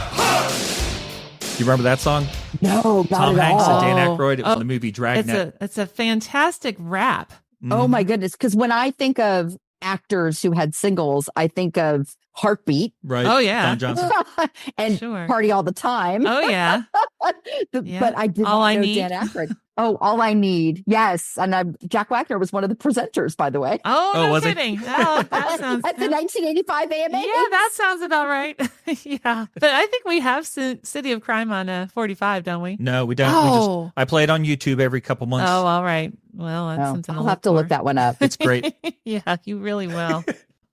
You remember that song? No, not Tom at Hanks all. and Dan Aykroyd. It was in the movie Dragnet. It's a fantastic rap. Oh my goodness. Because when I think of actors who had singles, I think of Heartbeat. Right. Oh, yeah. Don Johnson. And Party All the Time. Oh, yeah. But I did All not I know Need. Dan Aykroyd. Oh, All I Need. Yes. And Jack Wagner was one of the presenters, by the way. Oh, no was he? kidding. Oh, that sounds... At the 1985 AMA. Yeah, that sounds about right. Yeah. But I think we have City of Crime on 45, don't we? No, we don't. Oh. I play it on YouTube every couple months. Oh, all right. Well, that's something I'll have to look that one up. It's great. Yeah, you really will.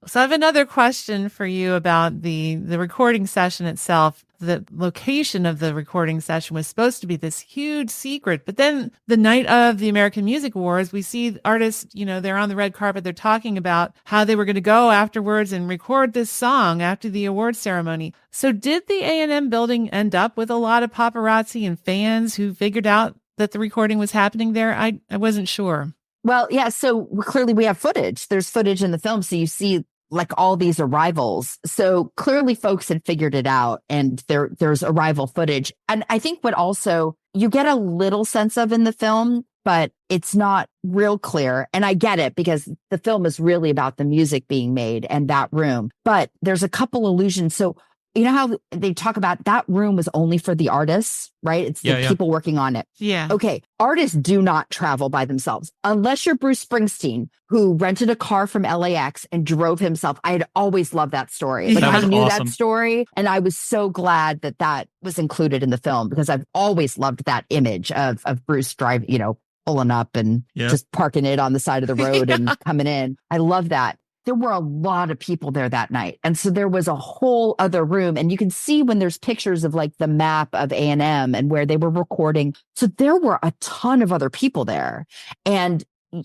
So I have another question for you about the recording session itself. The location of the recording session was supposed to be this huge secret, but then the night of the American Music Awards, we see artists, they're on the red carpet. They're talking about how they were going to go afterwards and record this song after the award ceremony. So did the A&M building end up with a lot of paparazzi and fans who figured out that the recording was happening there? I wasn't sure. Well, yeah. So clearly we have footage. There's footage in the film. So you see like all these arrivals. So clearly folks had figured it out, and there's arrival footage. And I think what also you get a little sense of in the film, but it's not real clear. And I get it because the film is really about the music being made and that room. But there's a couple allusions. So you know how they talk about that room was only for the artists, right? It's the people working on it. Yeah. Okay. Artists do not travel by themselves unless you're Bruce Springsteen, who rented a car from LAX and drove himself. I had always loved that story. Like, I knew awesome. that story. And I was so glad that was included in the film because I've always loved that image of Bruce driving, pulling up and just parking it on the side of the road and coming in. I love that. There were a lot of people there that night. And so there was a whole other room. And you can see when there's pictures of like the map of A&M and where they were recording. So there were a ton of other people there. And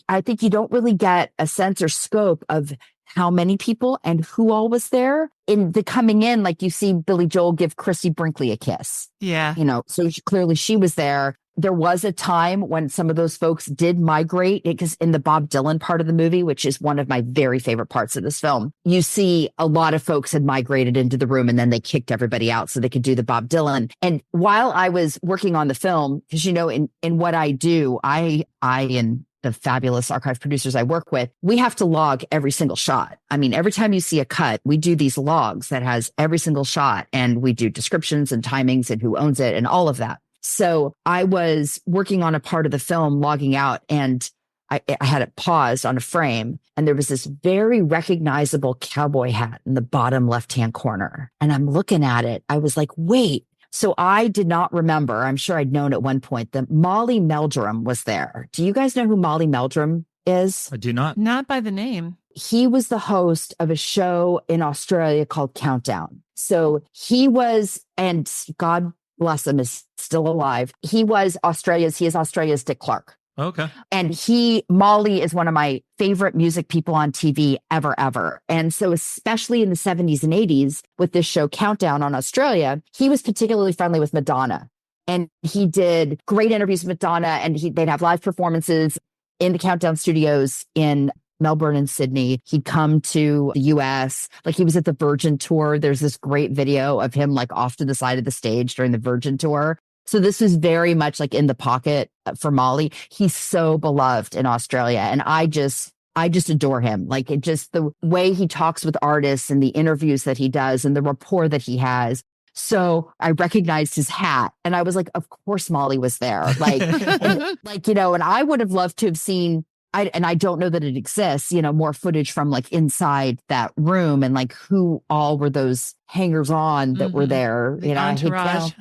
I think you don't really get a sense or scope of how many people and who all was there. In the coming in, like you see Billy Joel give Chrissy Brinkley a kiss. Yeah. So clearly she was there. There was a time when some of those folks did migrate, because in the Bob Dylan part of the movie, which is one of my very favorite parts of this film, you see a lot of folks had migrated into the room and then they kicked everybody out so they could do the Bob Dylan. And while I was working on the film, because, in what I do, I and the fabulous archive producers I work with, we have to log every single shot. I mean, every time you see a cut, we do these logs that has every single shot, and we do descriptions and timings and who owns it and all of that. So I was working on a part of the film, logging out, and I had it paused on a frame, and there was this very recognizable cowboy hat in the bottom left-hand corner. And I'm looking at it. I was like, wait. So I did not remember. I'm sure I'd known at one point that Molly Meldrum was there. Do you guys know who Molly Meldrum is? I do not. Not by the name. He was the host of a show in Australia called Countdown. So he was, and God bless him, is still alive. He is Australia's Dick Clark. Okay. And Molly is one of my favorite music people on TV ever. And so especially in the 70s and 80s with this show Countdown on Australia, he was particularly friendly with Madonna. And he did great interviews with Madonna, and they'd have live performances in the Countdown studios in Melbourne and Sydney. He'd come to the US, like he was at the Virgin tour. There's this great video of him like off to the side of the stage during the Virgin tour. So this was very much like in the pocket for Molly. He's so beloved in Australia. And I just adore him. Like the way he talks with artists and the interviews that he does and the rapport that he has. So I recognized his hat, and I was like, of course Molly was there. Like, and I would have loved to have seen, I don't know that it exists, more footage from like inside that room and like who all were those hangers on that were there. The entourage.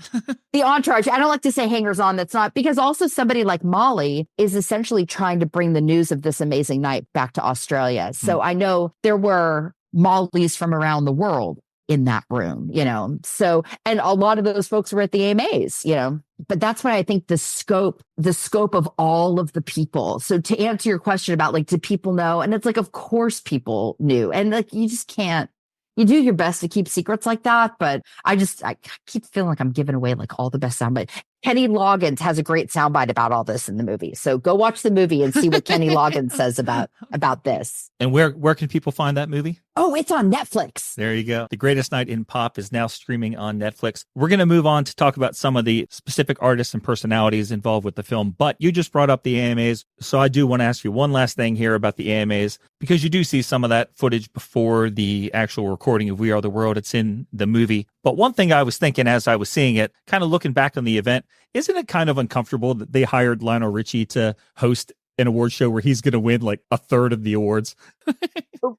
The entourage. I don't like to say hangers on. That's not, because also somebody like Molly is essentially trying to bring the news of this amazing night back to Australia. So I know there were Mollys from around the world in that room, so, and a lot of those folks were at the AMAs, but that's why I think the scope of all of the people. So to answer your question about like, did people know? And it's like, of course people knew. And like, you just can't, you do your best to keep secrets like that. But I keep feeling like I'm giving away like all the best soundbite. Kenny Loggins has a great soundbite about all this in the movie. So go watch the movie and see what Kenny Loggins says about this. And where can people find that movie? Oh, it's on Netflix. There you go. The Greatest Night in Pop is now streaming on Netflix. We're going to move on to talk about some of the specific artists and personalities involved with the film, but you just brought up the AMAs. So I do want to ask you one last thing here about the AMAs, because you do see some of that footage before the actual recording of We Are the World. It's in the movie. But one thing I was thinking as I was seeing it, kind of looking back on the event, isn't it kind of uncomfortable that they hired Lionel Richie to host an award show where he's going to win like a third of the awards?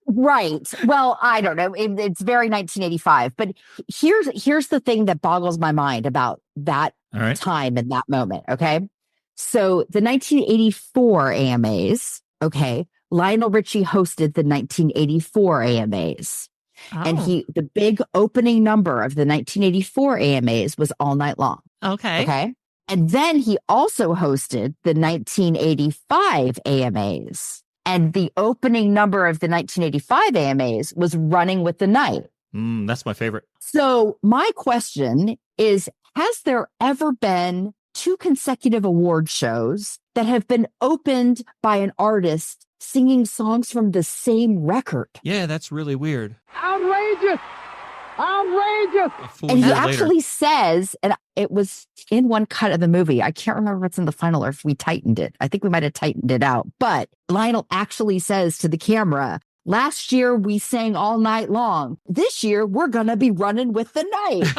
Right. Well, I don't know. It's very 1985. But here's the thing that boggles my mind about that time and that moment. Okay. So the 1984 AMAs, okay, Lionel Richie hosted the 1984 AMAs. Oh. And the big opening number of the 1984 AMAs was All Night Long. Okay. Okay. And then he also hosted the 1985 AMAs. And the opening number of the 1985 AMAs was Running with the Night. That's my favorite. So my question is, has there ever been 2 consecutive award shows that have been opened by an artist singing songs from the same record? Yeah, that's really weird. Outrageous! Outrageous! And he actually says, and it was in one cut of the movie, I can't remember what's in the final or if we tightened it. I think we might have tightened it out. But Lionel actually says to the camera, last year we sang All Night Long. This year we're going to be running with the night.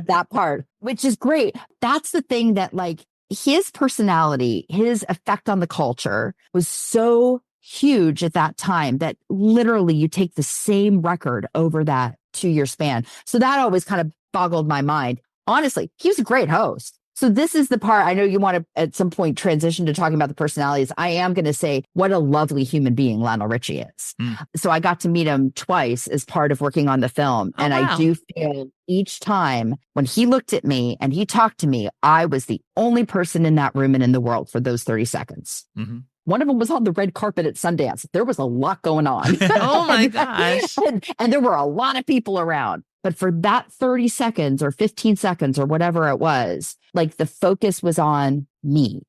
That part, which is great. That's the thing that like his personality, his effect on the culture was so huge at that time that literally you take the same record over that 2-year span. So that always kind of boggled my mind. Honestly, he was a great host. So this is the part I know you want to at some point transition to talking about the personalities. I am going to say what a lovely human being Lionel Richie is. So I got to meet him twice as part of working on the film. And wow. I do feel each time when he looked at me and he talked to me, I was the only person in that room and in the world for those 30 seconds. Mm-hmm. One of them was on the red carpet at Sundance. There was a lot going on. Oh my gosh. And there were a lot of people around. But for that 30 seconds or 15 seconds or whatever it was, like the focus was on me.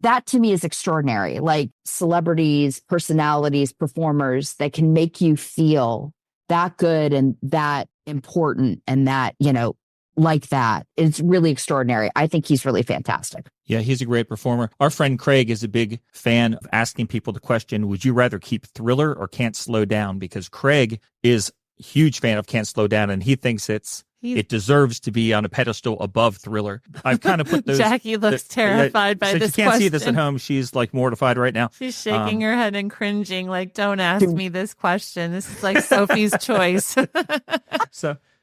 That to me is extraordinary. Like celebrities, personalities, performers that can make you feel that good and that important and that, you know, like that. It's really extraordinary. I think he's really fantastic. Yeah, he's a great performer. Our friend Craig is a big fan of asking people the question, would you rather keep Thriller or Can't Slow Down? Because Craig is a huge fan of Can't Slow Down, and he thinks it deserves to be on a pedestal above Thriller. I've kind of put those... Jackie looks terrified by this question. She can't see this at home. She's like mortified right now. She's shaking her head and cringing like, don't ask me this question. This is like Sophie's choice.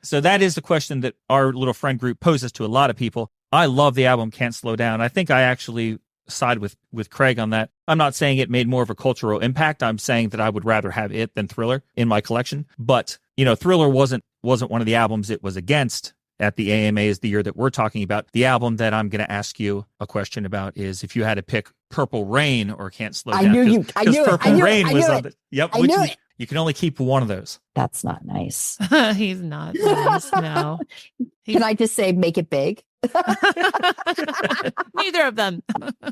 So that is the question that our little friend group poses to a lot of people. I love the album Can't Slow Down. I think I actually side with Craig on that. I'm not saying it made more of a cultural impact. I'm saying that I would rather have it than Thriller in my collection. But, you know, Thriller wasn't one of the albums it was against at the AMAs the year that we're talking about. The album that I'm going to ask you a question about is if you had to pick Purple Rain or Can't Slow Down. I knew Purple Rain was on it. Yep. I knew it. You can only keep one of those. That's not nice. He's not nice, no. Can I just say, make it big? Neither of them.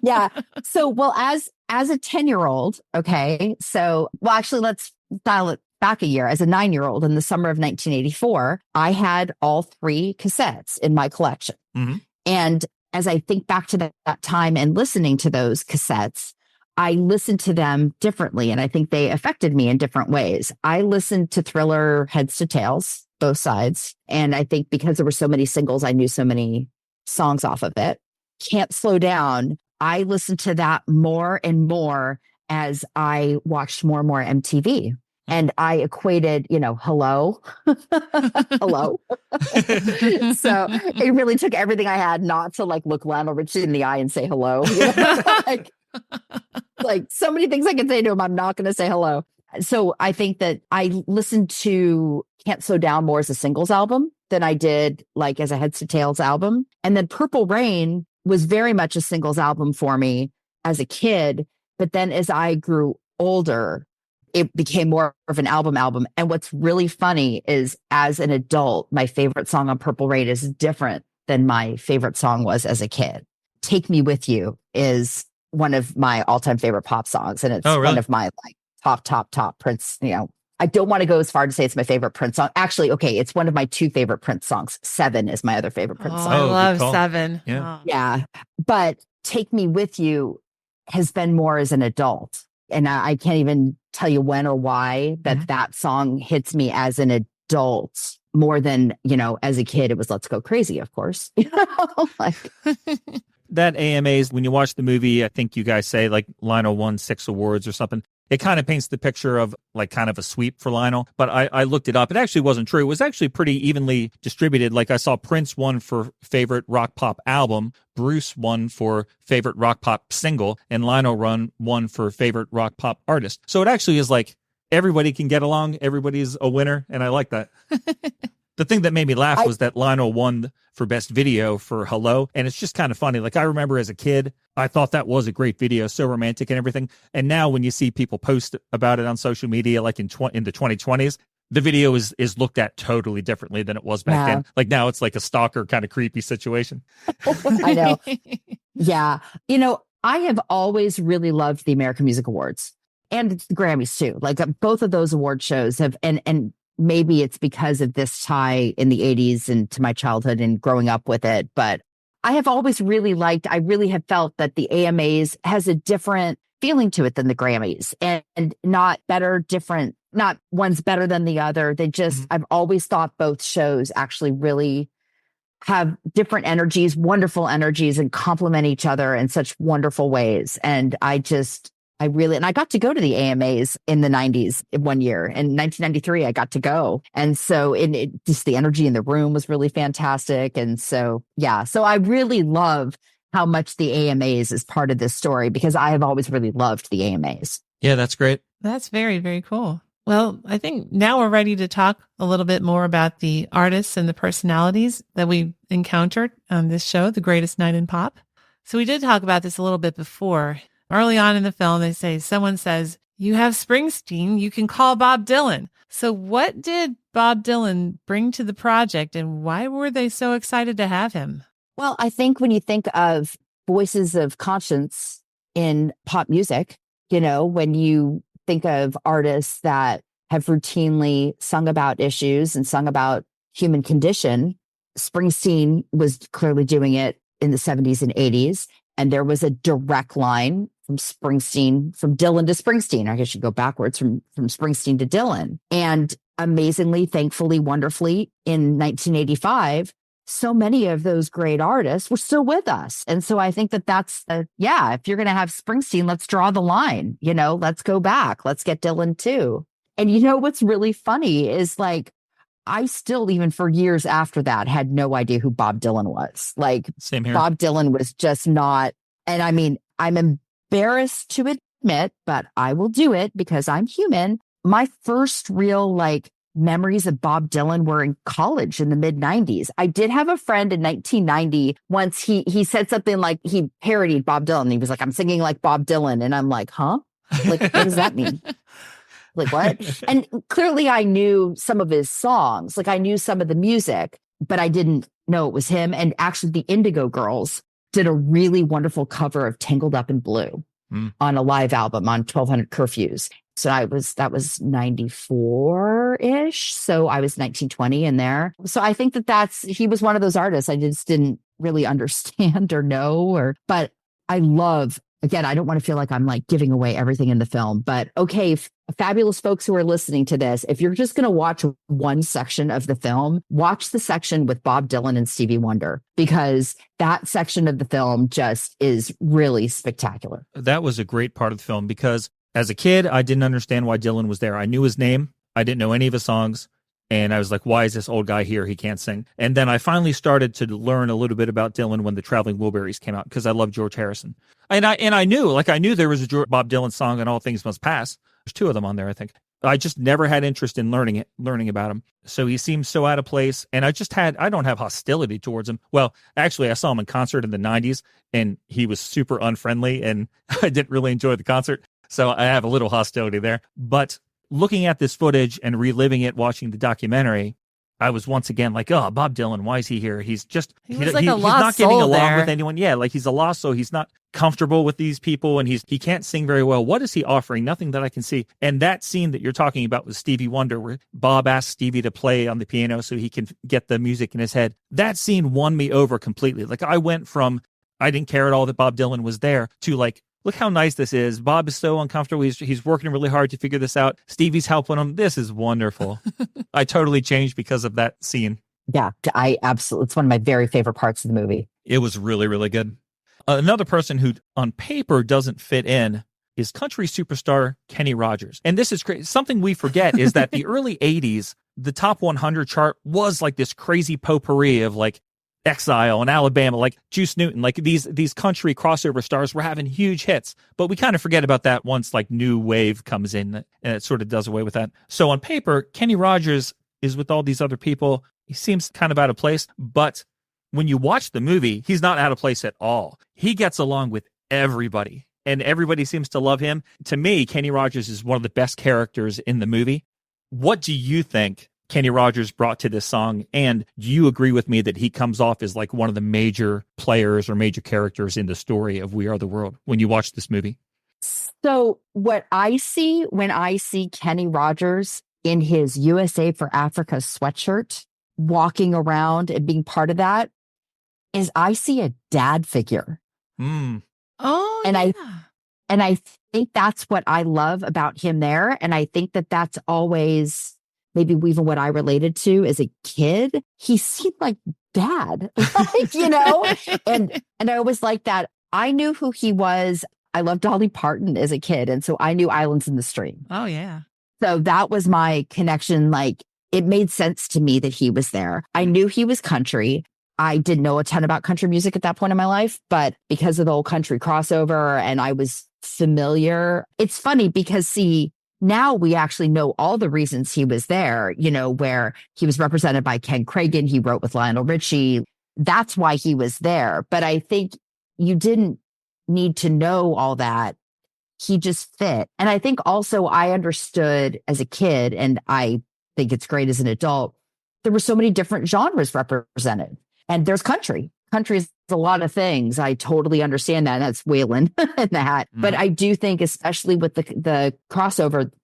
Yeah. So, well, as a 10-year-old, okay. So, well, actually, let's dial it back a year. As a 9-year-old in the summer of 1984, I had all 3 cassettes in my collection. Mm-hmm. And as I think back to that time and listening to those cassettes, I listened to them differently, and I think they affected me in different ways. I listened to Thriller heads to tails, both sides. And I think because there were so many singles, I knew so many songs off of it. Can't Slow Down. I listened to that more and more as I watched more and more MTV. And I equated, you know, hello, hello. So it really took everything I had not to like look Lionel Richie in the eye and say hello. You know? like so many things I can say to him, I'm not going to say hello. So I think that I listened to Can't Slow Down more as a singles album than I did like as a heads to tails album. And then Purple Rain was very much a singles album for me as a kid. But then as I grew older, it became more of an album. And what's really funny is as an adult, my favorite song on Purple Rain is different than my favorite song was as a kid. Take Me With You is one of my all-time favorite pop songs. And it's one of my like top Prince, you know, I don't want to go as far to say it's my favorite Prince song. Actually, okay, it's one of my 2 favorite Prince songs. 7 is my other favorite Prince song. I love 7. Yeah. Oh. Yeah. But Take Me With You has been more as an adult. And I can't even tell you when or why that song hits me as an adult more than, as a kid, it was Let's Go Crazy, of course. Like, that AMAs, when you watch the movie, I think you guys say like Lionel won 6 awards or something. It kind of paints the picture of like kind of a sweep for Lionel, but I looked it up. It actually wasn't true. It was actually pretty evenly distributed. Like I saw Prince won for favorite rock pop album, Bruce won for favorite rock pop single, and Lionel won for favorite rock pop artist. So it actually is like everybody can get along. Everybody's a winner. And I like that. The thing that made me laugh was that Lionel won for best video for Hello. And it's just kind of funny. Like I remember as a kid, I thought that was a great video, so romantic and everything. And now when you see people post about it on social media, like in the 2020s, the video is looked at totally differently than it was back then. Like now it's like a stalker kind of creepy situation. I know. Yeah. I have always really loved the American Music Awards and the Grammys too. Like both of those award shows have, and maybe it's because of this tie in the 80s and to my childhood and growing up with it. But I have always really I really have felt that the AMAs has a different feeling to it than the Grammys, and not better, different, not one's better than the other. They just, I've always thought both shows actually really have different energies, wonderful energies, and complement each other in such wonderful ways. And I got to go to the AMAs in the 90s one year. In 1993, I got to go. And so just the energy in the room was really fantastic. And so, yeah, so I really love how much the AMAs is part of this story, because I have always really loved the AMAs. Yeah, that's great. That's very, very cool. Well, I think now we're ready to talk a little bit more about the artists and the personalities that we encountered on this show, The Greatest Night in Pop. So we did talk about this a little bit before. Early on in the film, someone says, you have Springsteen, you can call Bob Dylan. So what did Bob Dylan bring to the project, and why were they so excited to have him? Well, I think when you think of voices of conscience in pop music, when you think of artists that have routinely sung about issues and sung about human condition, Springsteen was clearly doing it in the 70s and 80s. And there was a direct line from Dylan to Springsteen. I guess you go backwards from Springsteen to Dylan. And amazingly, thankfully, wonderfully, in 1985, so many of those great artists were still with us. And so I think that's, if you're going to have Springsteen, let's draw the line, let's go back. Let's get Dylan too. And what's really funny is like, I still, even for years after that, had no idea who Bob Dylan was. Like, same here. Bob Dylan was just not, and I mean, I'm embarrassed to admit, but I will do it because I'm human. My first real memories of Bob Dylan were in college in the mid 90s. I did have a friend in 1990. Once he said something like he parodied Bob Dylan. He was like, I'm singing like Bob Dylan. And I'm like, huh? Like, what does that mean? Like, what? And clearly I knew some of his songs. Like I knew some of the music, but I didn't know it was him. And actually the Indigo Girls did a really wonderful cover of Tangled Up in Blue on a live album on 1200 Curfews. So that was 94-ish. So I was 1920 in there. So I think he was one of those artists I just didn't really understand or know, but I love, again, I don't want to feel like I'm like giving away everything in the film, but okay, fabulous folks who are listening to this, if you're just going to watch one section of the film, watch the section with Bob Dylan and Stevie Wonder, because that section of the film just is really spectacular. That was a great part of the film, because as a kid, I didn't understand why Dylan was there. I knew his name. I didn't know any of his songs. And I was like, why is this old guy here? He can't sing. And then I finally started to learn a little bit about Dylan when the Traveling Wilburys came out, because I love George Harrison. And I knew there was a Bob Dylan song on All Things Must Pass. There's 2 of them on there, I think. I just never had interest in learning about him. So he seems so out of place. And I don't have hostility towards him. Well, actually, I saw him in concert in the 90s, and he was super unfriendly, and I didn't really enjoy the concert. So I have a little hostility there. But looking at this footage and reliving it, watching the documentary, I was once again like, oh, Bob Dylan, why is he here? He's just, he's not lost getting soul along there with anyone. Yeah, like he's a lost soul. He's not comfortable with these people, and he can't sing very well. What is he offering? Nothing that I can see. And that scene that you're talking about with Stevie Wonder, where Bob asked Stevie to play on the piano so he can get the music in his head, that scene won me over completely. Like I went from, I didn't care at all that Bob Dylan was there, to like, look how nice this is. Bob is so uncomfortable. He's working really hard to figure this out. Stevie's helping him. This is wonderful. I totally changed because of that scene. Yeah, I absolutely. It's one of my very favorite parts of the movie. It was really, really good. Another person who on paper doesn't fit in is country superstar Kenny Rogers. And this is crazy. Something we forget is that the early 80s, the top 100 chart was like this crazy potpourri of like Exile and Alabama, like Juice Newton, like these country crossover stars were having huge hits. But we kind of forget about that once like new wave comes in and it sort of does away with that. So on paper, Kenny Rogers is with all these other people. He seems kind of out of place, but when you watch the movie, he's not out of place at all. He gets along with everybody, and everybody seems to love him. To me, Kenny Rogers is one of the best characters in the movie. What do you think Kenny Rogers brought to this song? And do you agree with me that he comes off as like one of the major players or major characters in the story of We Are the World when you watch this movie? So what I see when I see Kenny Rogers in his USA for Africa sweatshirt, walking around and being part of that, is I see a dad figure. Oh, and yeah. I think that's what I love about him there. And I think that that's always maybe even what I related to as a kid. He seemed like dad, like, and I always liked that. I knew who he was. I loved Dolly Parton as a kid. And so I knew Islands in the Stream. Oh, yeah. So that was my connection. Like, it made sense to me that he was there. I knew he was country. I didn't know a ton about country music at that point in my life, but because of the old country crossover and I was familiar, it's funny because now we actually know all the reasons he was there, where he was represented by Ken Cragen. He wrote with Lionel Richie. That's why he was there. But I think you didn't need to know all that. He just fit. And I think also I understood as a kid, and I think it's great as an adult, there were so many different genres represented. And there's country. Country is a lot of things. I totally understand that. That's Waylon and that. Mm-hmm. But I do think, especially with the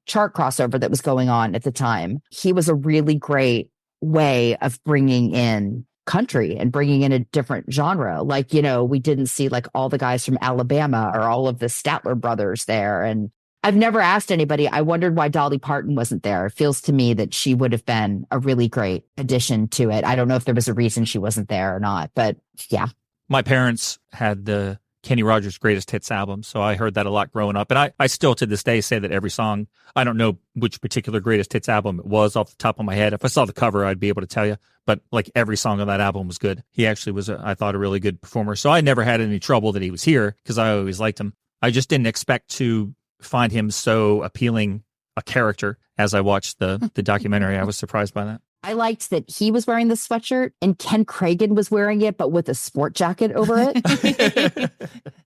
chart crossover that was going on at the time, he was a really great way of bringing in country and bringing in a different genre. Like, we didn't see like all the guys from Alabama or all of the Statler brothers there. And I've never asked anybody. I wondered why Dolly Parton wasn't there. It feels to me that she would have been a really great addition to it. I don't know if there was a reason she wasn't there or not, but yeah. My parents had the Kenny Rogers Greatest Hits album, so I heard that a lot growing up. And I still to this day say that every song, I don't know which particular Greatest Hits album it was off the top of my head. If I saw the cover, I'd be able to tell you. But like every song on that album was good. He actually was, I thought, a really good performer. So I never had any trouble that he was here because I always liked him. I just didn't expect to find him so appealing a character as I watched the documentary. I was surprised by that. I liked that he was wearing the sweatshirt and Ken Cragen was wearing it, but with a sport jacket over it.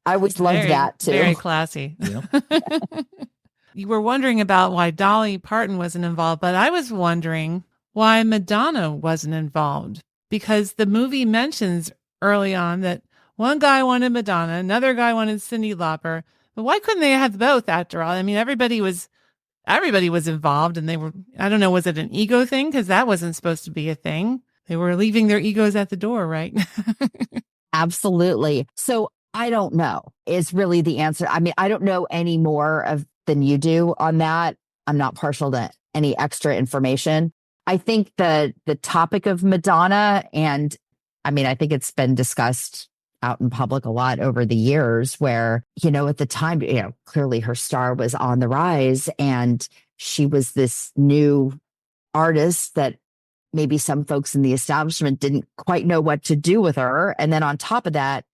I always loved that too. Very classy. Yep. You were wondering about why Dolly Parton wasn't involved, but I was wondering why Madonna wasn't involved, because the movie mentions early on that one guy wanted Madonna, another guy wanted Cyndi Lauper. But why couldn't they have both after all? I mean, everybody was involved and they were, I don't know, was it an ego thing? Because that wasn't supposed to be a thing. They were leaving their egos at the door, right? Absolutely. So I don't know is really the answer. I mean, I don't know any more than you do on that. I'm not partial to any extra information. I think the topic of Madonna, and I mean, I think it's been discussed out in public a lot over the years where, at the time, clearly her star was on the rise and she was this new artist that maybe some folks in the establishment didn't quite know what to do with her. And then on top of that,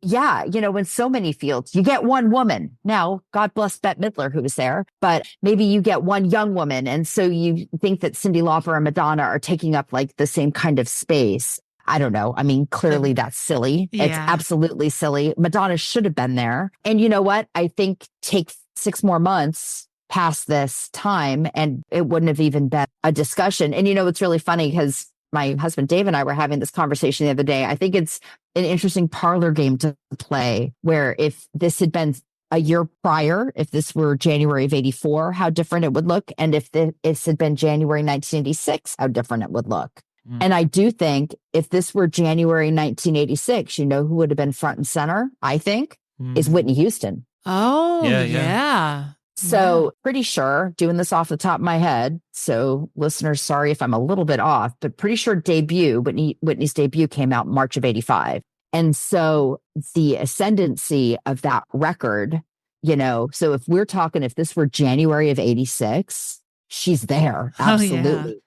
in so many fields, you get one woman. Now, God bless Bette Midler, who was there, but maybe you get one young woman. And so you think that Cyndi Lauper and Madonna are taking up like the same kind of space. I don't know. I mean, clearly that's silly. Yeah. It's absolutely silly. Madonna should have been there. And you know what? I think take 6 more months past this time and it wouldn't have even been a discussion. And it's really funny because my husband Dave and I were having this conversation the other day. I think it's an interesting parlor game to play where if this had been a year prior, if this were January of 84, how different it would look. And if this had been January 1986, how different it would look. And I do think if this were January 1986, who would have been front and center, I think, is Whitney Houston. Oh, Yeah, yeah. yeah. So pretty sure, doing this off the top of my head, so listeners, sorry if I'm a little bit off, but pretty sure Whitney's debut came out March of 85. And so the ascendancy of that record, so if we're talking, if this were January of 86, she's there. Oh, Absolutely. yeah.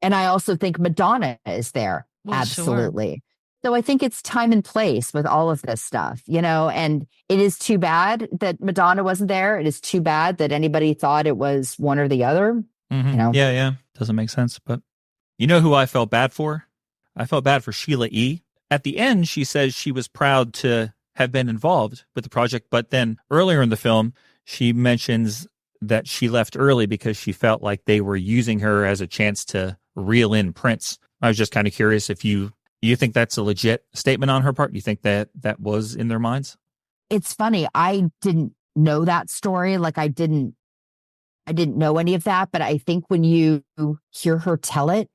And I also think Madonna is there. Well, Absolutely. So I think it's time and place with all of this stuff, and it is too bad that Madonna wasn't there. It is too bad that anybody thought it was one or the other. Yeah, yeah. Doesn't make sense. But you know who I felt bad for? I felt bad for Sheila E. At the end, she says she was proud to have been involved with the project. But then earlier in the film, she mentions that she left early because she felt like they were using her as a chance to reel in Prince. I was just kind of curious if you think that's a legit statement on her part? You think that was in their minds? It's funny. I didn't know that story. Like I didn't know any of that, but I think when you hear her tell it,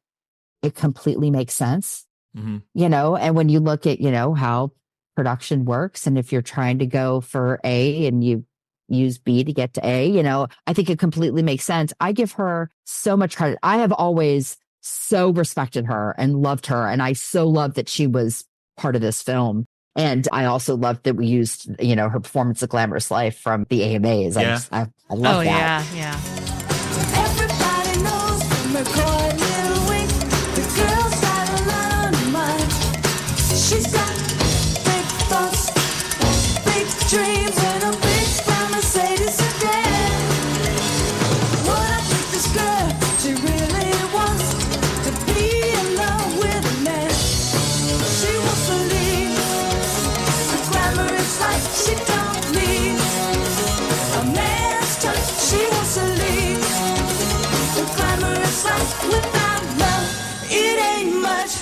it completely makes sense. Mm-hmm. And when you look at, how production works, and if you're trying to go for A and you use B to get to A, I think it completely makes sense. I give her so much credit. I have always so respected her and loved her. And I so love that she was part of this film. And I also loved that we used, her performance of Glamorous Life from the AMAs. Yeah. I love that. Yeah. Everybody knows McCoy, Little Wink. The girl's got a lot on her mind. She's got big thoughts, big dreams, and a big brown Mercedes sedan. What I think this girl, she really wants to be in love with a man. She wants to leave the glamorous life. She don't need a man's touch. She wants to leave the glamorous life without love. It ain't much.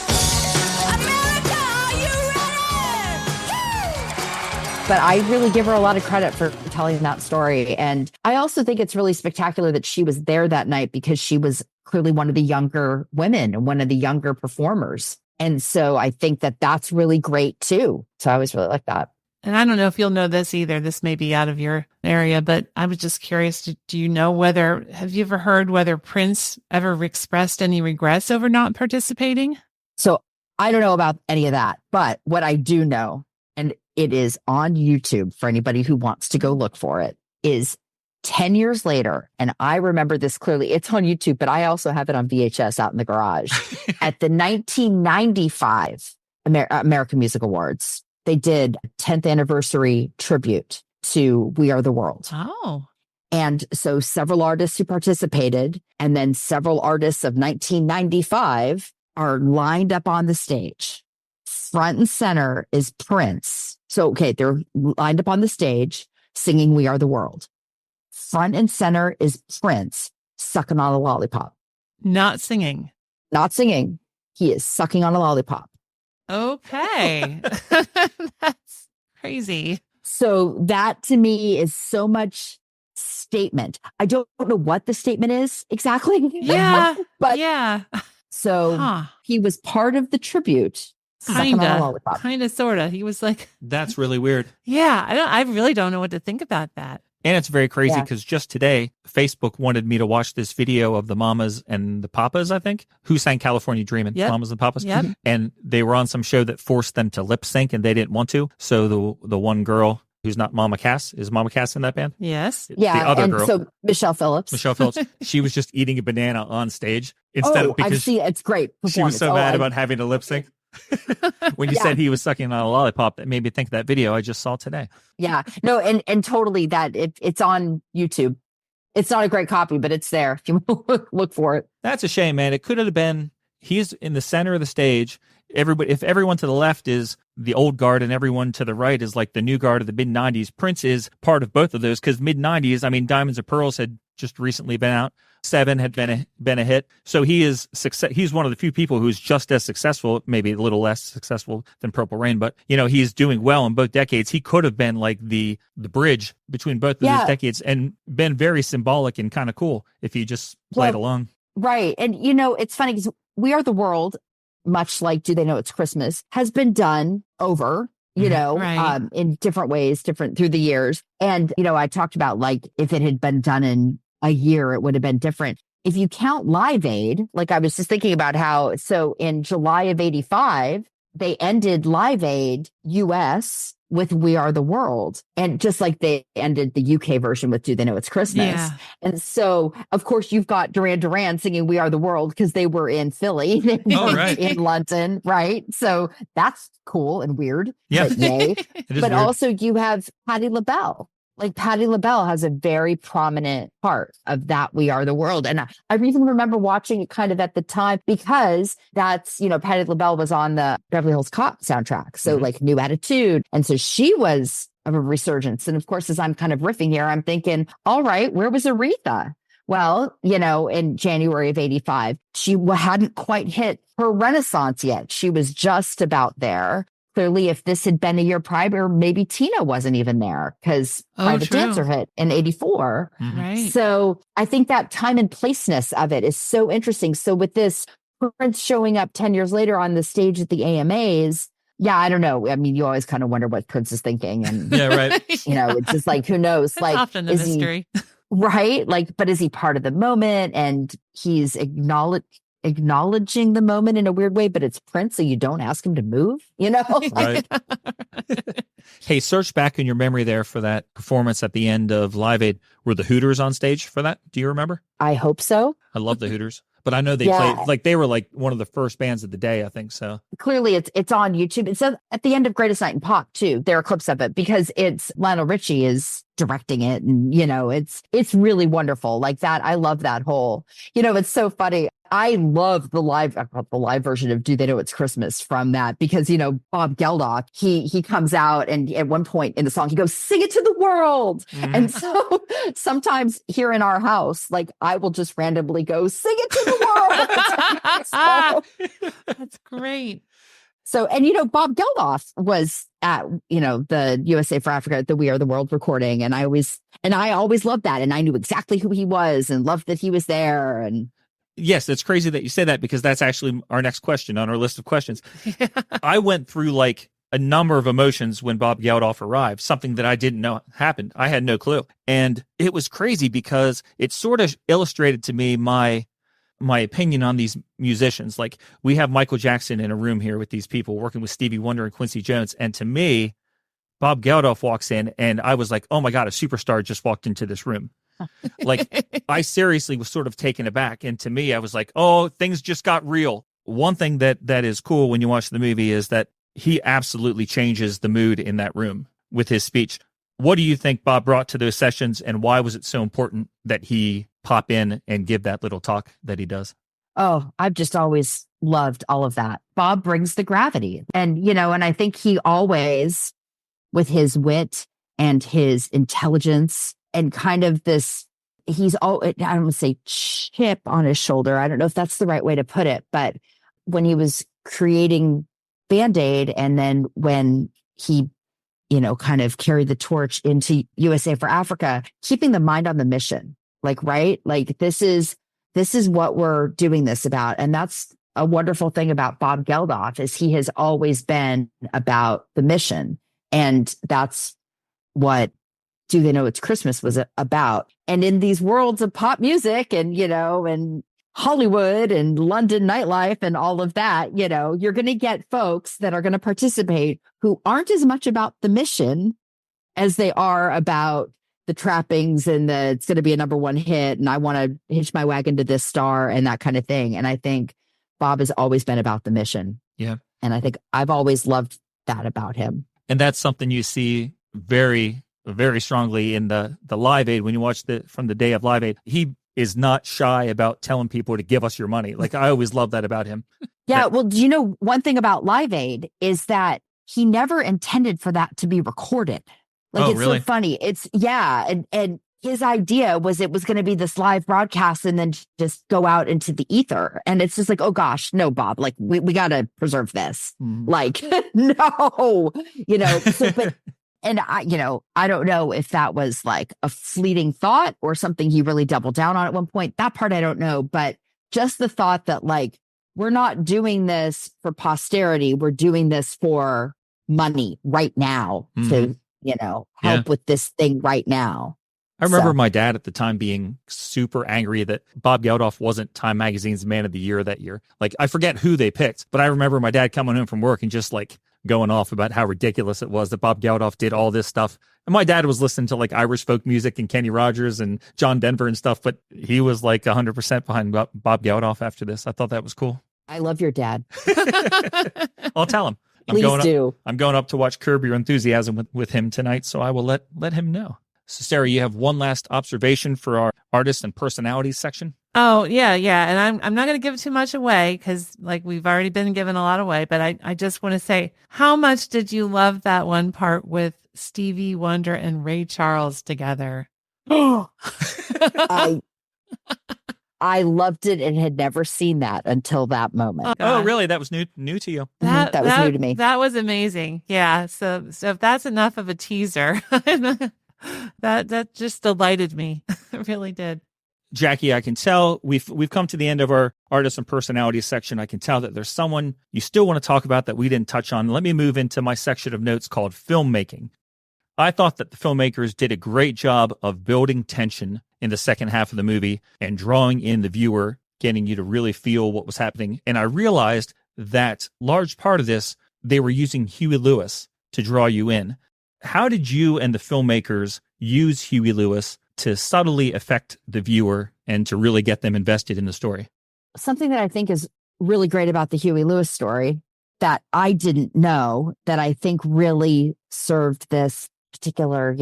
America, are you ready? Woo! But I really give her a lot of credit for telling that story. And I also think it's really spectacular that she was there that night because she was clearly one of the younger women and one of the younger performers. And so I think that that's really great too. So I always really like that. And I don't know if you'll know this either. This may be out of your area, but I was just curious. Do you know have you ever heard whether Prince ever expressed any regrets over not participating? So I don't know about any of that, but what I do know, and it is on YouTube for anybody who wants to go look for it, is 10 years later, and I remember this clearly, it's on YouTube, but I also have it on VHS out in the garage. At the 1995 American Music Awards, they did a 10th anniversary tribute to We Are the World. Oh. And so several artists who participated, and then several artists of 1995 are lined up on the stage. Front and center is Prince. So, okay, they're lined up on the stage singing We Are the World. Front and center is Prince sucking on a lollipop. Not singing. Not singing. He is sucking on a lollipop. Okay. That's crazy. So that to me is so much statement. I don't know what the statement is exactly. Yeah. But yeah. So he was part of the tribute. Kind of, sort of. He was like, that's really weird. Yeah. I really don't know what to think about that. And it's very crazy because just today, Facebook wanted me to watch this video of the Mamas and the Papas, I think, who sang California Dreamin', Mamas and Papas. Yep. And they were on some show that forced them to lip sync and they didn't want to. So the one girl who's not Mama Cass, is Mama Cass in that band? Yes. Yeah. The other girl. So Michelle Phillips, she was just eating a banana on stage instead of because it's great. She was so mad about having to lip sync. When you said he was sucking on a lollipop, that made me think of that video I just saw today. Yeah, no, and totally that it's on YouTube. It's not a great copy, but it's there if you look for it. That's a shame, man. It could have been. He's in the center of the stage. If everyone to the left is the old guard and everyone to the right is like the new guard of the mid 90s, Prince is part of both of those because mid 90s, I mean, Diamonds and Pearls had just recently been out. Seven had been a hit. So he is he's one of the few people who's just as successful, maybe a little less successful than Purple Rain, but he's doing well in both decades. He could have been like the bridge between both of those decades and been very symbolic and kind of cool if he just played along. Right. And it's funny because We Are the World, much like Do They Know It's Christmas, has been done over, you know, Right. in different ways, different through the years. And, you know, I talked about like if it had been done in a year, it would have been different. If you count Live Aid, like I was just thinking about how, so in July of 85, they ended Live Aid US with We Are the World. And just like they ended the UK version with Do They Know It's Christmas. Yeah. And so, of course, you've got Duran Duran singing We Are the World because they were in Philly, they Oh, weren't right. in London, right? So that's cool and weird. Yeah. But yay. It is But weird. also you have Patti LaBelle. Like Patti LaBelle has a very prominent part of that We Are the World. And I even remember watching it kind of at the time because that's, you know, Patti LaBelle was on the Beverly Hills Cop soundtrack. So like New Attitude. And so she was of a resurgence. And of course, as I'm kind of riffing here, I'm thinking, all right, where was Aretha? Well, you know, in January of 85, she hadn't quite hit her renaissance yet. She was just about there. Clearly, if this had been a year prior, maybe Tina wasn't even there because Private true. Dancer hit in 84. Right. So I think that time and placeness of it is so interesting. So with this Prince showing up 10 years later on the stage at the AMAs, yeah, I don't know. I mean, you always kind of wonder what Prince is thinking. And, Yeah, right. you know, it's just like, who knows? That's Like, often a is he mystery. right? Like, but is he part of the moment? And he's acknowledging the moment in a weird way, but it's Prince, so you don't ask him to move, you know? Right. Hey, search back in your memory there for that performance at the end of Live Aid. Were the Hooters on stage for that? Do you remember? I hope so. I love the Hooters, but I know they Yeah. played, like they were like one of the first bands of the day, I think so. Clearly it's on YouTube. It's at the end of Greatest Night in Pop too. There are clips of it because it's Lionel Richie is directing it, and you know, it's really wonderful. Like that, I love that whole, you know, it's so funny. I love the live version of Do They Know It's Christmas from that because, you know, Bob Geldof, he comes out and at one point in the song, he goes, sing it to the world. And so sometimes here in our house, like I will just randomly go, sing it to the world. That's great. So, and you know, Bob Geldof was at, you know, the USA for Africa, the We Are the World recording. And I always loved that. And I knew exactly who he was and loved that he was there. And Yes, it's crazy that you say that because that's actually our next question on our list of questions. I went through like a number of emotions when Bob Geldof arrived, something that I didn't know happened. I had no clue. And it was crazy because it sort of illustrated to me my opinion on these musicians. Like we have Michael Jackson in a room here with these people working with Stevie Wonder and Quincy Jones. And to me, Bob Geldof walks in and I was like, oh my God, a superstar just walked into this room. Like I seriously was sort of taken aback. And to me, I was like, oh, things just got real. One thing that is cool when you watch the movie is that he absolutely changes the mood in that room with his speech. What do you think Bob brought to those sessions and why was it so important that he pop in and give that little talk that he does? oh, I've just always loved all of that. Bob brings the gravity. And, you know, and I think he always, with his wit and his intelligence and kind of this, he's all, I don't want to say chip on his shoulder. I don't know if that's the right way to put it, but when he was creating Band-Aid and then when he, you know, kind of carried the torch into USA for Africa, keeping the mind on the mission, like, right? Like this is what we're doing this about. And that's a wonderful thing about Bob Geldof is he has always been about the mission. And that's what Do They Know It's Christmas was about. And in these worlds of pop music and, you know, and Hollywood and London nightlife and all of that, you know, you're going to get folks that are going to participate who aren't as much about the mission as they are about the trappings and it's going to be a number one hit. And I want to hitch my wagon to this star and that kind of thing. And I think Bob has always been about the mission. Yeah. And I think I've always loved that about him. And that's something you see very, very strongly in the Live Aid. When you watch from the day of Live Aid, he is not shy about telling people to give us your money. Like I always love that about him. Yeah. Well, do you know one thing about Live Aid is that he never intended for that to be recorded. Like, it's really? so funny. It's and his idea was it was going to be this live broadcast and then just go out into the ether. And it's just like, oh gosh, no, Bob, like we got to preserve this. Like, no, you know, so, but, and I don't know if that was like a fleeting thought or something he really doubled down on at one point. That part, I don't know, but just the thought that like, we're not doing this for posterity. We're doing this for money right now to, help with this thing right now. I remember my dad at the time being super angry that Bob Geldof wasn't Time Magazine's Man of the Year that year. Like, I forget who they picked, but I remember my dad coming home from work and just like going off about how ridiculous it was that Bob Geldof did all this stuff. And my dad was listening to like Irish folk music and Kenny Rogers and John Denver and stuff, but he was like 100% behind Bob Geldof after this. I thought that was cool. I love your dad. I'll tell him. Please do. I'm going up to watch Curb Your Enthusiasm with him tonight, so I will let him know. So, Sarah, you have one last observation for our artists and personalities section? Oh, yeah. And I'm not going to give too much away because, like, we've already been given a lot away. But I just want to say, how much did you love that one part with Stevie Wonder and Ray Charles together? I loved it and had never seen that until that moment. Oh, really? That was new to you? That was new to me. That was amazing. Yeah. So if that's enough of a teaser, that just delighted me. It really did. Jackie, I can tell we've come to the end of our artists and personalities section. I can tell that there's someone you still want to talk about that we didn't touch on. Let me move into my section of notes called filmmaking. I thought that the filmmakers did a great job of building tension in the second half of the movie and drawing in the viewer, getting you to really feel what was happening. And I realized that large part of this, they were using Huey Lewis to draw you in. How did you and the filmmakers use Huey Lewis to subtly affect the viewer and to really get them invested in the story? Something that I think is really great about the Huey Lewis story that I didn't know that I think really served this particular,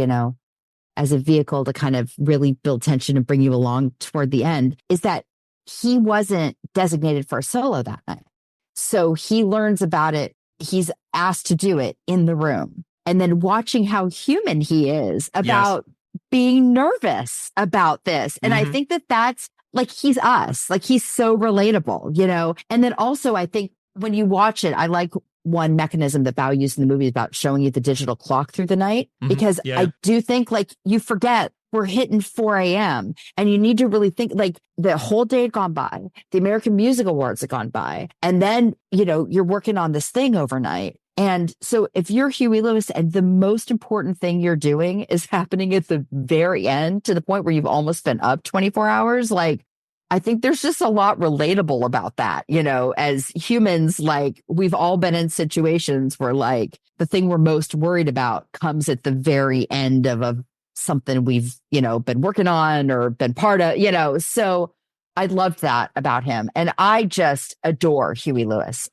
as a vehicle to kind of really build tension and bring you along toward the end is that he wasn't designated for a solo that night. So he learns about it. He's asked to do it in the room. And then watching how human he is about being nervous about this. And I think that that's like, he's us, like he's so relatable, And then also I think when you watch it, I like one mechanism that Bao used in the movie about showing you the digital clock through the night, because I do think like you forget we're hitting 4 a.m. and you need to really think like the whole day had gone by, the American Music Awards had gone by. And then, you're working on this thing overnight. And so if you're Huey Lewis and the most important thing you're doing is happening at the very end to the point where you've almost been up 24 hours, like, I think there's just a lot relatable about that, as humans, like we've all been in situations where like the thing we're most worried about comes at the very end of something we've, been working on or been part of, so I loved that about him. And I just adore Huey Lewis.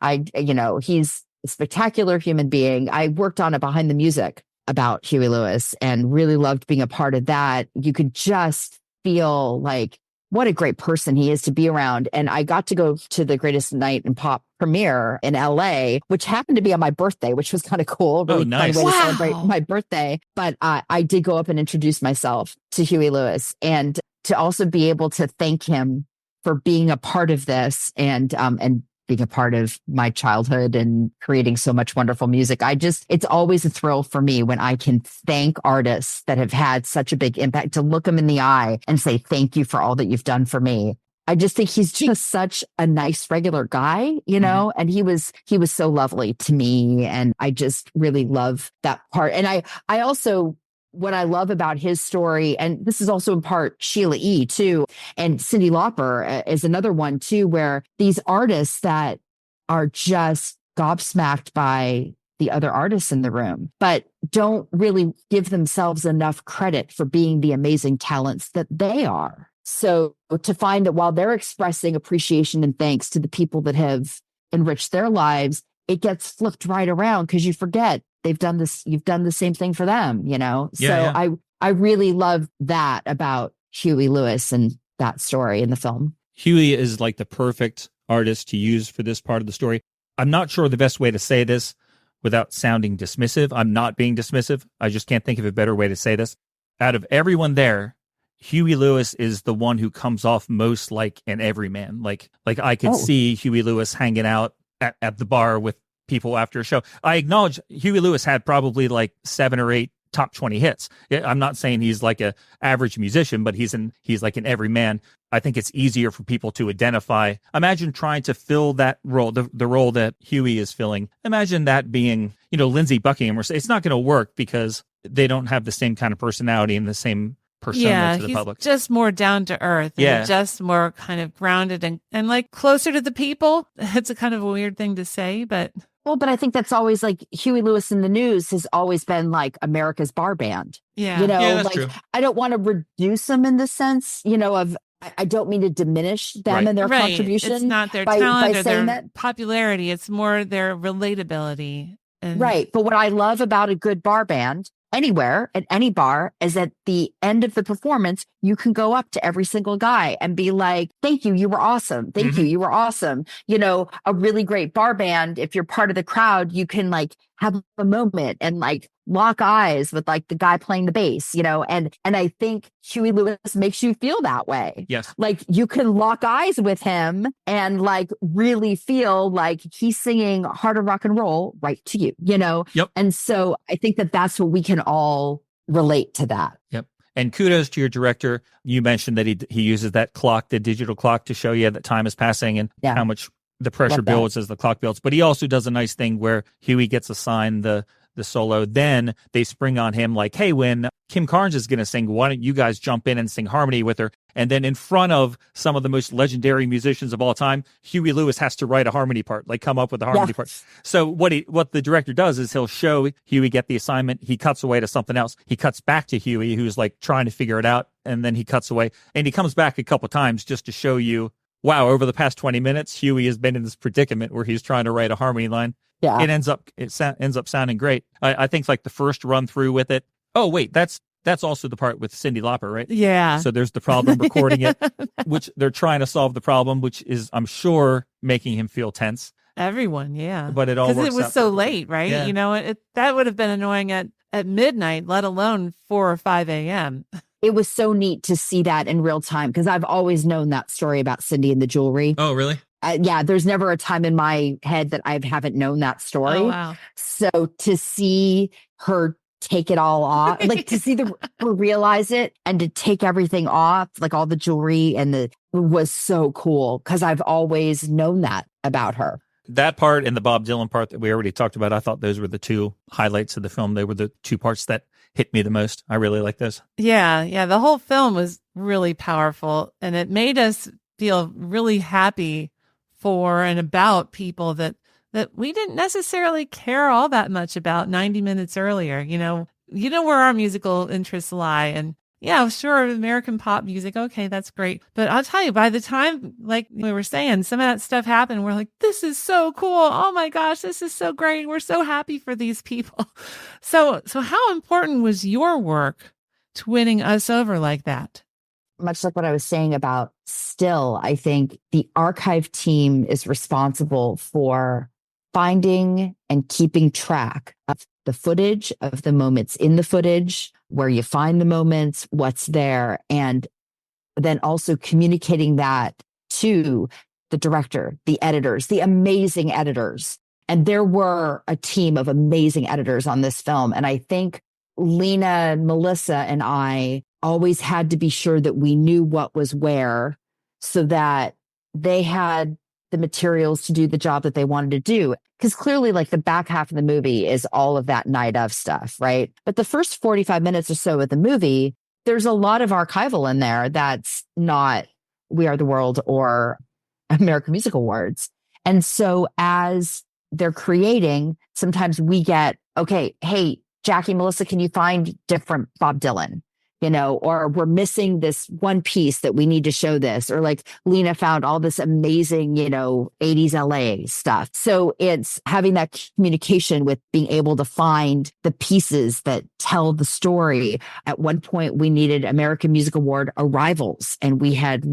He's a spectacular human being. I worked on a behind the music about Huey Lewis and really loved being a part of that. You could just feel like what a great person he is to be around. And I got to go to the Greatest Night in Pop premiere in LA, which happened to be on my birthday, which was kind of cool. Really nice. fun way to celebrate my birthday. But I did go up and introduce myself to Huey Lewis and to also be able to thank him for being a part of this and being a part of my childhood and creating so much wonderful music. It's always a thrill for me when I can thank artists that have had such a big impact, to look them in the eye and say, thank you for all that you've done for me. I just think he's just such a nice, regular guy, and he was so lovely to me. And I just really love that part. And I also, what I love about his story, and this is also in part Sheila E. too, and Cyndi Lauper is another one too, where these artists that are just gobsmacked by the other artists in the room, but don't really give themselves enough credit for being the amazing talents that they are. So to find that while they're expressing appreciation and thanks to the people that have enriched their lives, it gets flipped right around because you forget they've done this, you've done the same thing for them, I really love that about Huey Lewis and that story in the film. Huey is like the perfect artist to use for this part of the story. I'm not sure the best way to say this without sounding dismissive. I'm not being dismissive. I just can't think of a better way to say this. Out of everyone there, Huey Lewis is the one who comes off most like an everyman. Like I could see Huey Lewis hanging out at the bar with people after a show. I acknowledge Huey Lewis had probably like 7 or 8 top 20 hits. I'm not saying he's like a average musician, but he's like an everyman. I think it's easier for people to identify. Imagine trying to fill that role, the role that Huey is filling. Imagine that being, Lindsey Buckingham. It's not going to work because they don't have the same kind of personality and the same persona to the he's public. Just more down to earth. And Yeah. just more kind of grounded and like closer to the people. It's a kind of a weird thing to say, but. Well, but I think that's always like Huey Lewis in the News has always been like America's bar band. Yeah. You know, Yeah, that's like true. I don't want to reduce them in the sense, of I don't mean to diminish them Right. and their Right. contribution. It's not their by talent or saying their that. popularity. It's more their relatability. And Right. But what I love about a good bar band anywhere at any bar is at the end of the performance, you can go up to every single guy and be like, thank you. You were awesome. Thank you. You were awesome. A really great bar band. If you're part of the crowd, you can like have a moment and like lock eyes with like the guy playing the bass, and I think Huey Lewis makes you feel that way. Yes. Like you can lock eyes with him and like really feel like he's singing Heart of Rock and Roll right to you, Yep. And so I think that that's what we can all relate to that. Yep. And kudos to your director. You mentioned that he uses that clock, the digital clock, to show you that time is passing and Yeah. how much the pressure Love that. builds as the clock builds. But he also does a nice thing where Huey gets assigned the solo. Then they spring on him like, hey, when Kim Carnes is going to sing, why don't you guys jump in and sing harmony with her? And then in front of some of the most legendary musicians of all time, Huey Lewis has to write a harmony part, like come up with a harmony part. So what the director does is he'll show Huey get the assignment. He cuts away to something else. He cuts back to Huey, who's like trying to figure it out. And then he cuts away and he comes back a couple times just to show you, wow, over the past 20 minutes, Huey has been in this predicament where he's trying to write a harmony line. Yeah. It ends up sounding great. I think like the first run through with it. Oh, wait, that's also the part with Cyndi Lauper, right? Yeah. So there's the problem recording it, which they're trying to solve the problem, which is, I'm sure, making him feel tense. Everyone, yeah. But it all works because it was out so perfectly. late, right? Yeah. That would have been annoying at midnight, let alone 4 or 5 a.m. It was so neat to see that in real time because I've always known that story about Cindy and the jewelry. Oh, really? Yeah, there's never a time in my head that I haven't known that story. Oh, wow. So to see her take it all off, like to see her realize it and to take everything off, like all the jewelry was so cool because I've always known that about her. That part and the Bob Dylan part that we already talked about, I thought those were the two highlights of the film. They were the two parts that hit me the most. I really like those. Yeah. The whole film was really powerful and it made us feel really happy for and about people that we didn't necessarily care all that much about 90 minutes earlier. You know where our musical interests lie. And yeah, sure, American pop music. Okay, that's great. But I'll tell you, by the time, like we were saying, some of that stuff happened, we're like, this is so cool. Oh my gosh, this is so great. We're so happy for these people. So how important was your work to winning us over like that? Much like what I was saying about Still, I think the archive team is responsible for finding and keeping track of the footage, of the moments in the footage, where you find the moments, what's there, and then also communicating that to the director, the editors, the amazing editors. And there were a team of amazing editors on this film. And I think Lena, Melissa, and I always had to be sure that we knew what was where so that they had the materials to do the job that they wanted to do. Because clearly, like the back half of the movie is all of that night of stuff, right? But the first 45 minutes or so of the movie, there's a lot of archival in there that's not We Are the World or American Music Awards. And so as they're creating, sometimes we get, okay, hey, Jackie, Melissa, can you find different Bob Dylan? Or we're missing this one piece that we need to show this, or like Lena found all this amazing, 80s LA stuff. So it's having that communication with being able to find the pieces that tell the story. At one point, we needed American Music Award arrivals, and we had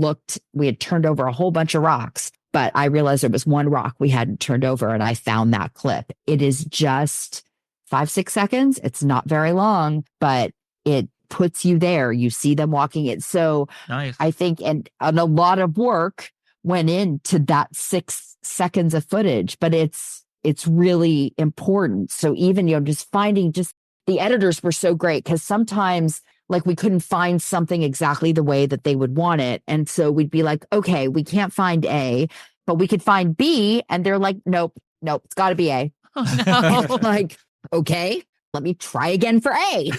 turned over a whole bunch of rocks, but I realized there was one rock we hadn't turned over, and I found that clip. It is just 5-6 seconds. It's not very long, but it puts you there. You see them walking it. So Nice. I think, and a lot of work went into that 6 seconds of footage, but it's really important. So even, just finding the editors were so great because sometimes like we couldn't find something exactly the way that they would want it. And so we'd be like, okay, we can't find A, but we could find B. And they're like, nope, it's got to be A. Oh, no. Like, okay, let me try again for A.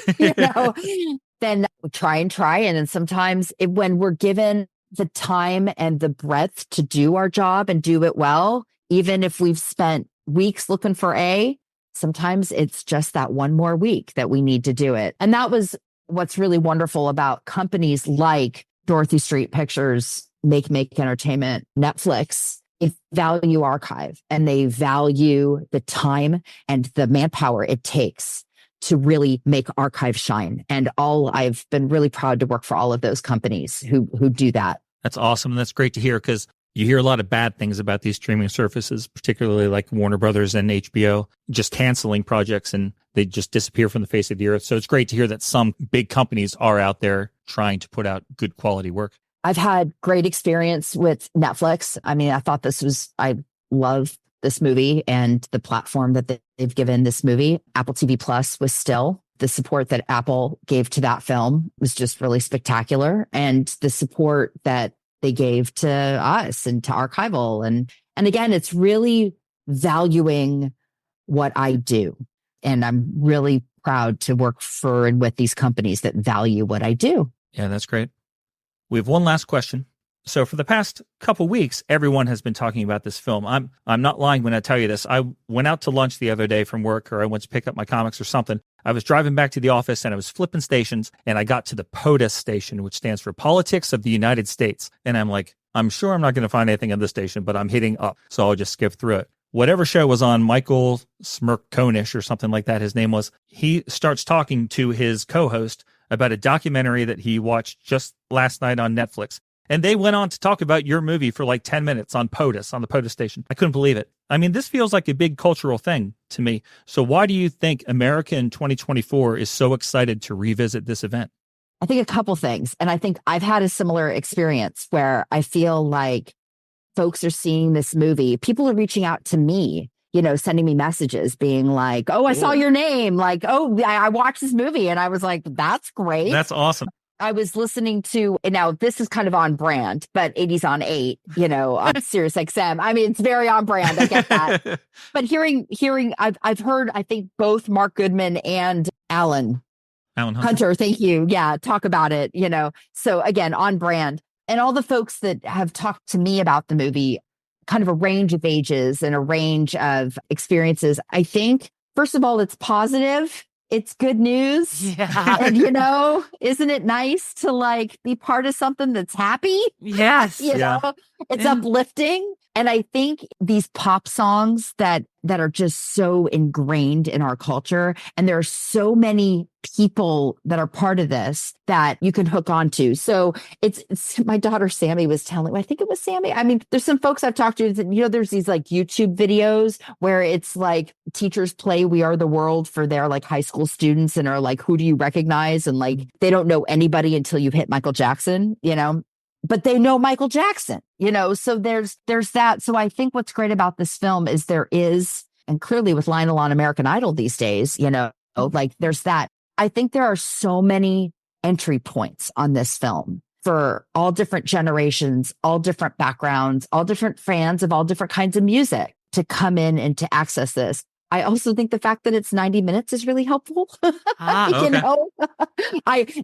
Then we try. And then sometimes when we're given the time and the breadth to do our job and do it well, even if we've spent weeks looking for A, sometimes it's just that one more week that we need to do it. And that was what's really wonderful about companies like Dorothy Street Pictures, Make Entertainment, Netflix. They value archive and they value the time and the manpower it takes to really make archive shine. And I've been really proud to work for all of those companies who do that. That's awesome. And that's great to hear, because you hear a lot of bad things about these streaming services, particularly like Warner Brothers and HBO, just canceling projects and they just disappear from the face of the earth. So it's great to hear that some big companies are out there trying to put out good quality work. I've had great experience with Netflix. I mean, I love this movie and the platform that they've given this movie. Apple TV Plus was still the support that Apple gave to that film was just really spectacular. And the support that they gave to us and to Archival. And again, it's really valuing what I do. And I'm really proud to work for and with these companies that value what I do. Yeah, that's great. We have one last question. So for the past couple weeks, everyone has been talking about this film. I'm not lying when I tell you this. I went out to lunch the other day from work, or I went to pick up my comics or something. I was driving back to the office and I was flipping stations, and I got to the POTUS station, which stands for Politics of the United States. And I'm like, I'm sure I'm not going to find anything on this station, but I'm hitting up. So I'll just skip through it. Whatever show was on, Michael Smirkonish or something like that, his name was, he starts talking to his co-host about a documentary that he watched just last night on Netflix. And they went on to talk about your movie for like 10 minutes on POTUS, on the POTUS station. I couldn't believe it. I mean, this feels like a big cultural thing to me. So why do you think America in 2024 is so excited to revisit this event? I think a couple things. And I think I've had a similar experience where I feel like folks are seeing this movie. People are reaching out to me, sending me messages being like, oh, I saw your name. Like, oh, I watched this movie. And I was like, that's great. That's awesome. I was listening to, and now this is kind of on brand, but 80s on 8, on Sirius XM. I mean, it's very on brand. I get that. But hearing, I've heard, I think both Mark Goodman and Alan Hunter, thank you. Yeah. Talk about it, so again, on brand. And all the folks that have talked to me about the movie, kind of a range of ages and a range of experiences. I think, first of all, it's positive. It's good news. Yeah. And, isn't it nice to be part of something that's happy? Yes. It's uplifting. And I think these pop songs that are just so ingrained in our culture, and there are so many people that are part of this that you can hook onto. So it's my daughter Sammy was telling, I think it was Sammy. I mean, there's some folks I've talked to that, there's these YouTube videos where it's like teachers play We Are the World for their high school students and are like, who do you recognize? And they don't know anybody until you hit Michael Jackson, but they know Michael Jackson, so there's that. So I think what's great about this film is there is, and clearly with Lionel on American Idol these days, there's that. I think there are so many entry points on this film for all different generations, all different backgrounds, all different fans of all different kinds of music to come in and to access this. I also think the fact that it's 90 minutes is really helpful. Okay.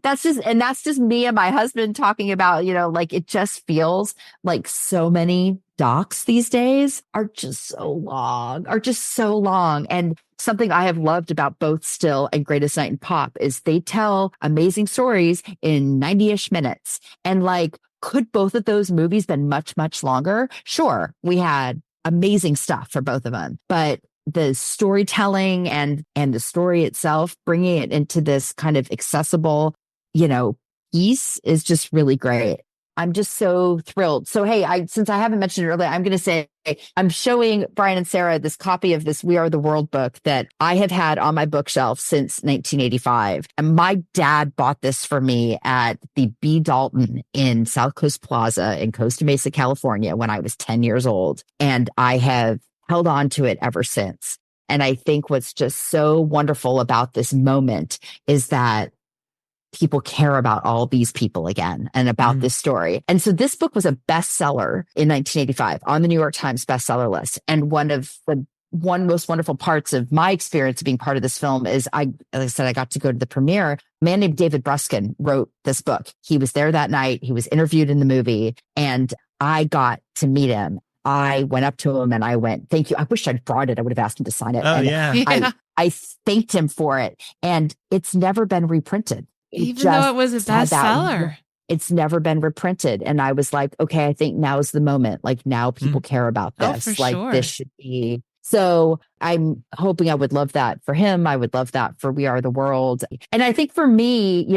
That's just me and my husband talking about, it just feels like so many docs these days are just so long. And something I have loved about both Still and Greatest Night in Pop is they tell amazing stories in 90-ish minutes. And could both of those movies been much, much longer? Sure. We had amazing stuff for both of them, but the storytelling and the story itself, bringing it into this kind of accessible, piece is just really great. I'm just so thrilled. So, hey, since I haven't mentioned it earlier, I'm going to say I'm showing Brian and Sarah this copy of this We Are the World book that I have had on my bookshelf since 1985. And my dad bought this for me at the B. Dalton in South Coast Plaza in Costa Mesa, California, when I was 10 years old. And I have held on to it ever since. And I think what's just so wonderful about this moment is that people care about all these people again and about this story. And so this book was a bestseller in 1985 on the New York Times bestseller list. And one of the most wonderful parts of my experience of being part of this film is like I said, I got to go to the premiere. A man named David Bruskin wrote this book. He was there that night. He was interviewed in the movie, and I got to meet him. I went up to him and I went, "Thank you." I wish I'd brought it. I would have asked him to sign it. Oh, And yeah. I thanked him for it. And it's never been reprinted. Even though it was a bestseller. It's never been reprinted. And I was like, okay, I think now's the moment. Like now people care about this. For like sure. this should be. So I'm hoping I would love that for him. I would love that for We Are the World. And I think for me,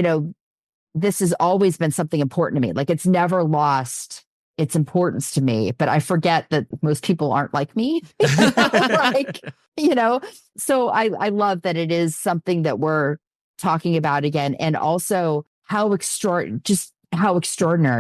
this has always been something important to me. Like it's never lost its importance to me, but I forget that most people aren't like me. So I love that it is something that we're talking about again. And also how extraordinary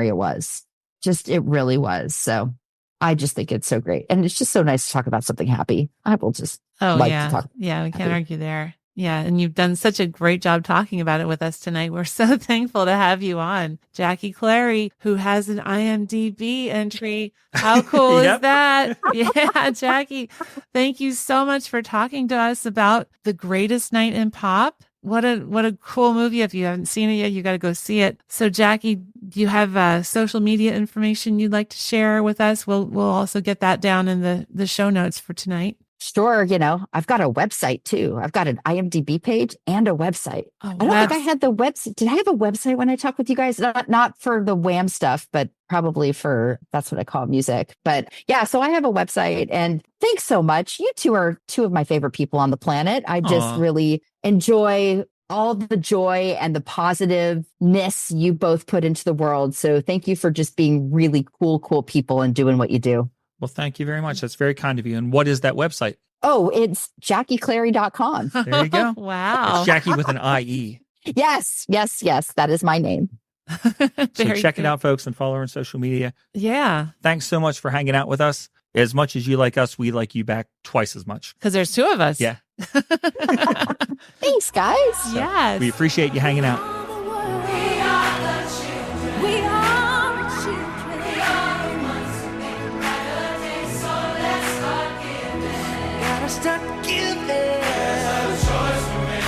it was. It really was. So I just think it's so great. And it's just so nice to talk about something happy. I will just to talk. Yeah, we can't argue there. Yeah, and you've done such a great job talking about it with us tonight. We're so thankful to have you on. Jackie Clary, who has an IMDb entry. How cool is that? Yeah, Jackie, thank you so much for talking to us about The Greatest Night in Pop. What a cool movie. If you haven't seen it yet, you got to go see it. So Jackie, do you have social media information you'd like to share with us? We'll also get that down in the show notes for tonight. Sure. I've got a website too. I've got an IMDb page and a website. I don't think I had the website. Did I have a website when I talked with you guys? Not for the Wham stuff, but probably that's what I call music. But yeah, so I have a website, and thanks so much. You two are two of my favorite people on the planet. I just really enjoy all the joy and the positiveness you both put into the world. So thank you for just being really cool people and doing what you do. Well, thank you very much. That's very kind of you. And what is that website? Oh, it's JackieClary.com. There you go. Wow. It's Jackie with an IE. Yes. That is my name. So check it out, folks, and follow her on social media. Yeah. Thanks so much for hanging out with us. As much as you like us, we like you back twice as much. Because there's two of us. Yeah. Thanks, guys. So yes. we appreciate you hanging out. Start giving. There's a choice to make.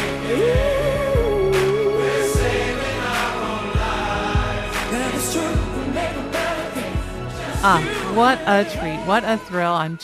We're saving our own lives. And it's true, we'll make a better thing. What a treat. What a thrill. I'm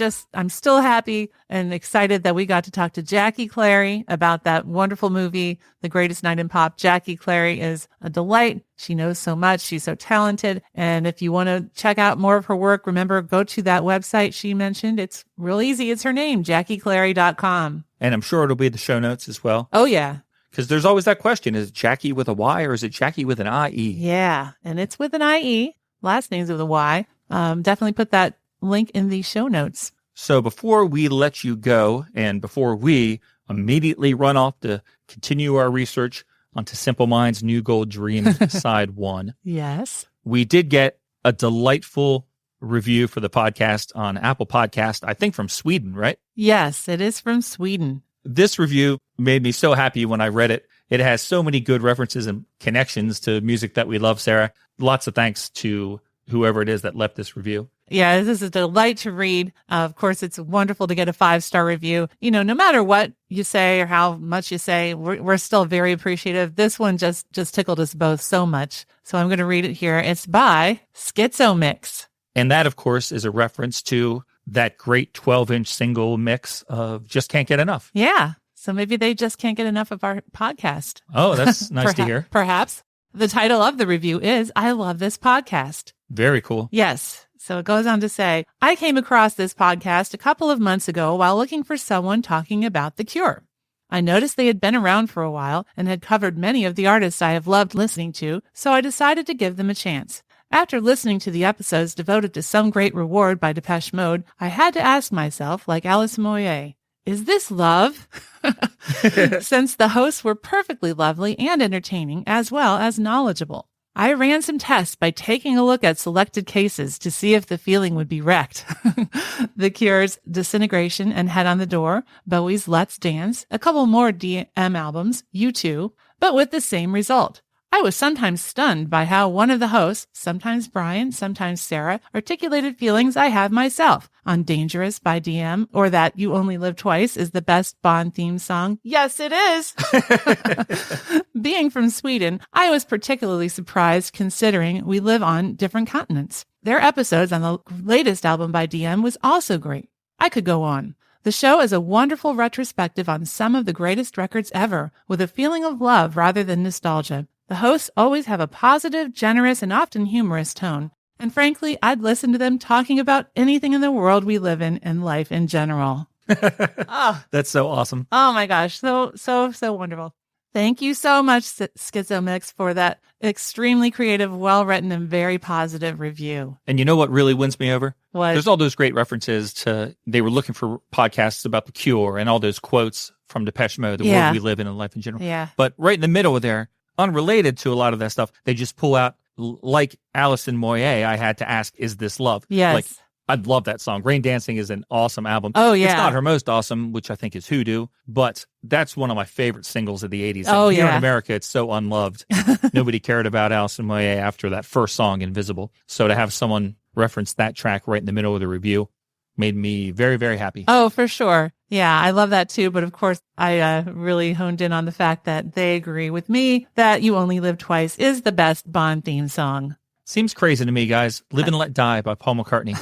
still happy and excited that we got to talk to Jackie Clary about that wonderful movie, The Greatest Night in Pop. Jackie Clary is a delight. She knows so much. She's so talented. And if you want to check out more of her work, remember, go to that website she mentioned. It's real easy. It's her name, JackieClary.com. And I'm sure it'll be in the show notes as well. Oh, yeah. Because there's always that question. Is it Jackie with a Y or is it Jackie with an IE? Yeah. And it's with an IE. Last name's with a Y. Definitely put that link in the show notes. So before we let you go and before we immediately run off to continue our research onto Simple Minds' New Gold Dream Side 1. Yes. We did get a delightful review for the podcast on Apple Podcast, I think from Sweden, right? Yes, it is from Sweden. This review made me so happy when I read it. It has so many good references and connections to music that we love, Sarah. Lots of thanks to whoever it is that left this review. Yeah, this is a delight to read. Of course, it's wonderful to get a 5-star review. No matter what you say or how much you say, we're still very appreciative. This one just tickled us both so much. So I'm going to read it here. It's by Schizo Mix. And that, of course, is a reference to that great 12-inch single mix of Just Can't Get Enough. Yeah. So maybe they just can't get enough of our podcast. Oh, that's nice to hear. Perhaps. The title of the review is I Love This Podcast. Very cool. Yes. So it goes on to say, I came across this podcast a couple of months ago while looking for someone talking about The Cure. I noticed they had been around for a while and had covered many of the artists I have loved listening to, so I decided to give them a chance. After listening to the episodes devoted to Some Great Reward by Depeche Mode, I had to ask myself, like Alice Moyet, is this love? Since the hosts were perfectly lovely and entertaining, as well as knowledgeable. I ran some tests by taking a look at selected cases to see if the feeling would be wrecked. The Cure's Disintegration and Head on the Door, Bowie's Let's Dance, a couple more DM albums, U2, but with the same result. I was sometimes stunned by how one of the hosts, sometimes Brian, sometimes Sarah, articulated feelings I have myself on Dangerous by DM, or that You Only Live Twice is the best Bond theme song. Yes, it is! Being from Sweden, I was particularly surprised considering we live on different continents. Their episodes on the latest album by DM was also great. I could go on. The show is a wonderful retrospective on some of the greatest records ever, with a feeling of love rather than nostalgia. The hosts always have a positive, generous, and often humorous tone. And frankly, I'd listen to them talking about anything in the world we live in and life in general. Oh, That's so awesome. oh my gosh. So wonderful. Thank you so much, Schizomix, for that extremely creative, well-written, and very positive review. And you know what really wins me over? What? There's all those great references to, they were looking for podcasts about The Cure and all those quotes from Depeche Mode, the Yeah. world we live in and life in general. Yeah. But right in the middle of there, unrelated to a lot of that stuff, they just pull out, like Alison Moyet, I had to ask, is this love? Yes. Like, I love that song. Rain Dancing is an awesome album. Oh, yeah. It's not her most awesome, which I think is Hoodoo, but that's one of my favorite singles of the 80s. Oh, and here yeah. in America, it's so unloved. Nobody cared about Alison Moyet after that first song, Invisible. So to have someone reference that track right in the middle of the review made me very, very happy. Oh, for sure. Yeah, I love that too. But of course, I really honed in on the fact that they agree with me that You Only Live Twice is the best Bond theme song. Seems crazy to me, guys. Live and Let Die by Paul McCartney.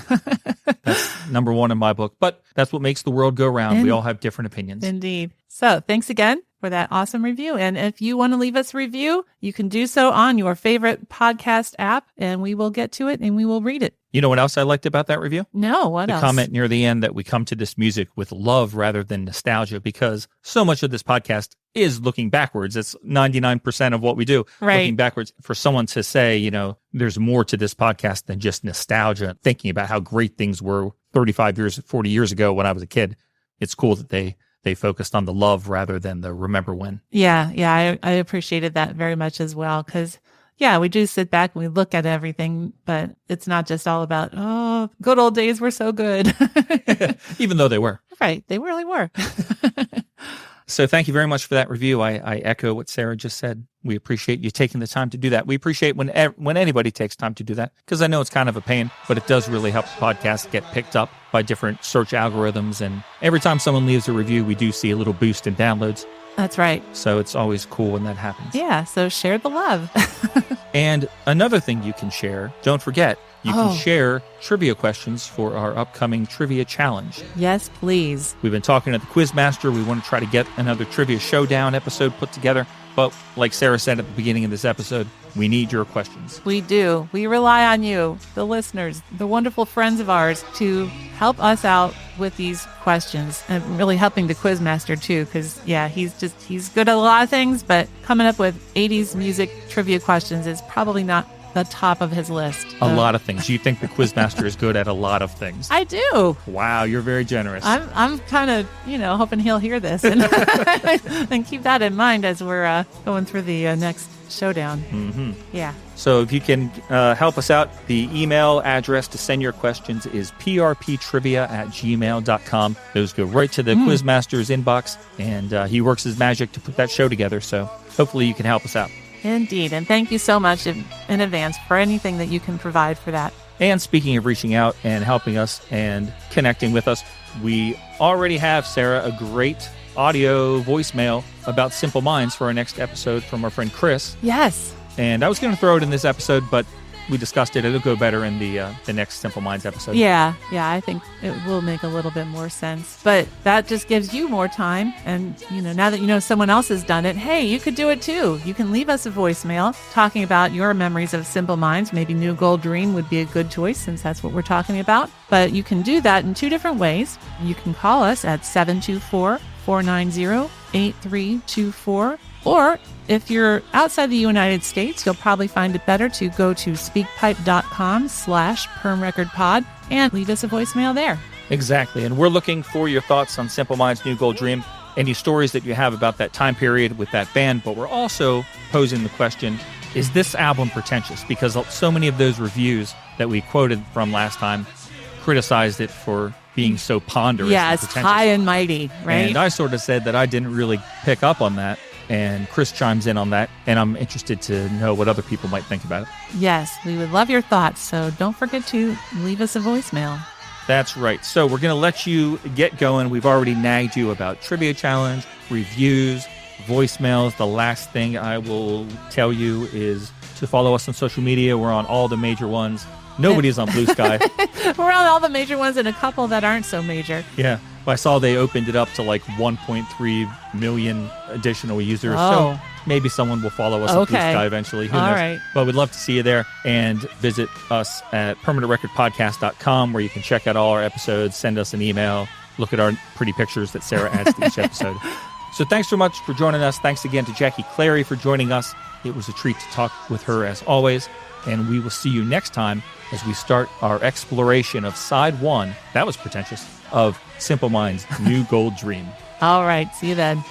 That's number one in my book. But that's what makes the world go round. We all have different opinions. Indeed. So thanks again for that awesome review. And if you want to leave us a review, you can do so on your favorite podcast app, and we will get to it and we will read it. You know what else I liked about that review? No, what The else? comment near the end that we come to this music with love rather than nostalgia, because so much of this podcast is looking backwards. It's 99% of what we do, Right. looking backwards. For someone to say, you know, there's more to this podcast than just nostalgia, thinking about how great things were 35 years, 40 years ago when I was a kid. It's cool that they focused on the love rather than the remember when. Yeah, I appreciated that very much as well. Because, yeah, we do sit back and we look at everything, but it's not just all about, oh, good old days were so good. Even though they were. Right, they really were. So thank you very much for that review. I echo what Sarah just said. We appreciate you taking the time to do that. We appreciate when anybody takes time to do that, because I know it's kind of a pain, but it does really help the podcast get picked up by different search algorithms. And every time someone leaves a review, we do see a little boost in downloads. That's right. So it's always cool when that happens. Yeah, so share the love. And another thing you can share, don't forget, you can Oh. share trivia questions for our upcoming trivia challenge. Yes, please. We've been talking to the Quizmaster. We want to try to get another trivia showdown episode put together. But like Sarah said at the beginning of this episode, we need your questions. We do. We rely on you, the listeners, the wonderful friends of ours, to help us out with these questions, and really helping the Quizmaster too, because yeah, he's good at a lot of things, but coming up with 80s music trivia questions is probably not the top of his list. A lot of things. You think the Quizmaster is good at a lot of things. I do. Wow, you're very generous. I'm kind of, hoping he'll hear this and, and keep that in mind as we're going through the next showdown. Mm-hmm. Yeah. So if you can help us out, the email address to send your questions is prptrivia@gmail.com. Those go right to the Quizmaster's inbox, and he works his magic to put that show together. So hopefully you can help us out. Indeed. And thank you so much in advance for anything that you can provide for that. And speaking of reaching out and helping us and connecting with us, we already have, Sarah, a great audio voicemail about Simple Minds for our next episode from our friend Chris. Yes. And I was going to throw it in this episode, but we discussed it. It'll go better in the next Simple Minds episode. Yeah, I think it will make a little bit more sense. But that just gives you more time. And, now that you know someone else has done it, hey, you could do it too. You can leave us a voicemail talking about your memories of Simple Minds. Maybe New Gold Dream would be a good choice since that's what we're talking about. But you can do that in two different ways. You can call us at 724-490-8324. Or if you're outside the United States, you'll probably find it better to go to speakpipe.com/permrecordpod and leave us a voicemail there. Exactly. And we're looking for your thoughts on Simple Minds' New Gold Dream, any stories that you have about that time period with that band. But we're also posing the question, is this album pretentious? Because so many of those reviews that we quoted from last time criticized it for being so ponderous. Yeah, and it's pretentious. high and mighty, right? And I sort of said that I didn't really pick up on that. and Chris chimes in on that, and I'm interested to know what other people might think about it. Yes, we would love your thoughts, so don't forget to leave us a voicemail. That's right. So we're going to let you get going. We've already nagged you about Trivia Challenge, reviews, voicemails. The last thing I will tell you is to follow us on social media. We're on all the major ones. Nobody's on Blue Sky. We're on all the major ones and a couple that aren't so major. Yeah. I saw they opened it up to like 1.3 million additional users. Oh. So maybe someone will follow us on Blue Sky eventually. Who All knows? right. But we'd love to see you there, and visit us at permanentrecordpodcast.com, where you can check out all our episodes, send us an email, look at our pretty pictures that Sarah adds to each episode. So thanks so much for joining us. Thanks again to Jackie Clary for joining us. It was a treat to talk with her as always. And we will see you next time as we start our exploration of side 1, that was pretentious, of Simple Minds' New Gold Dream. All right. See you then.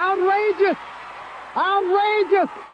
Outrageous! Outrageous!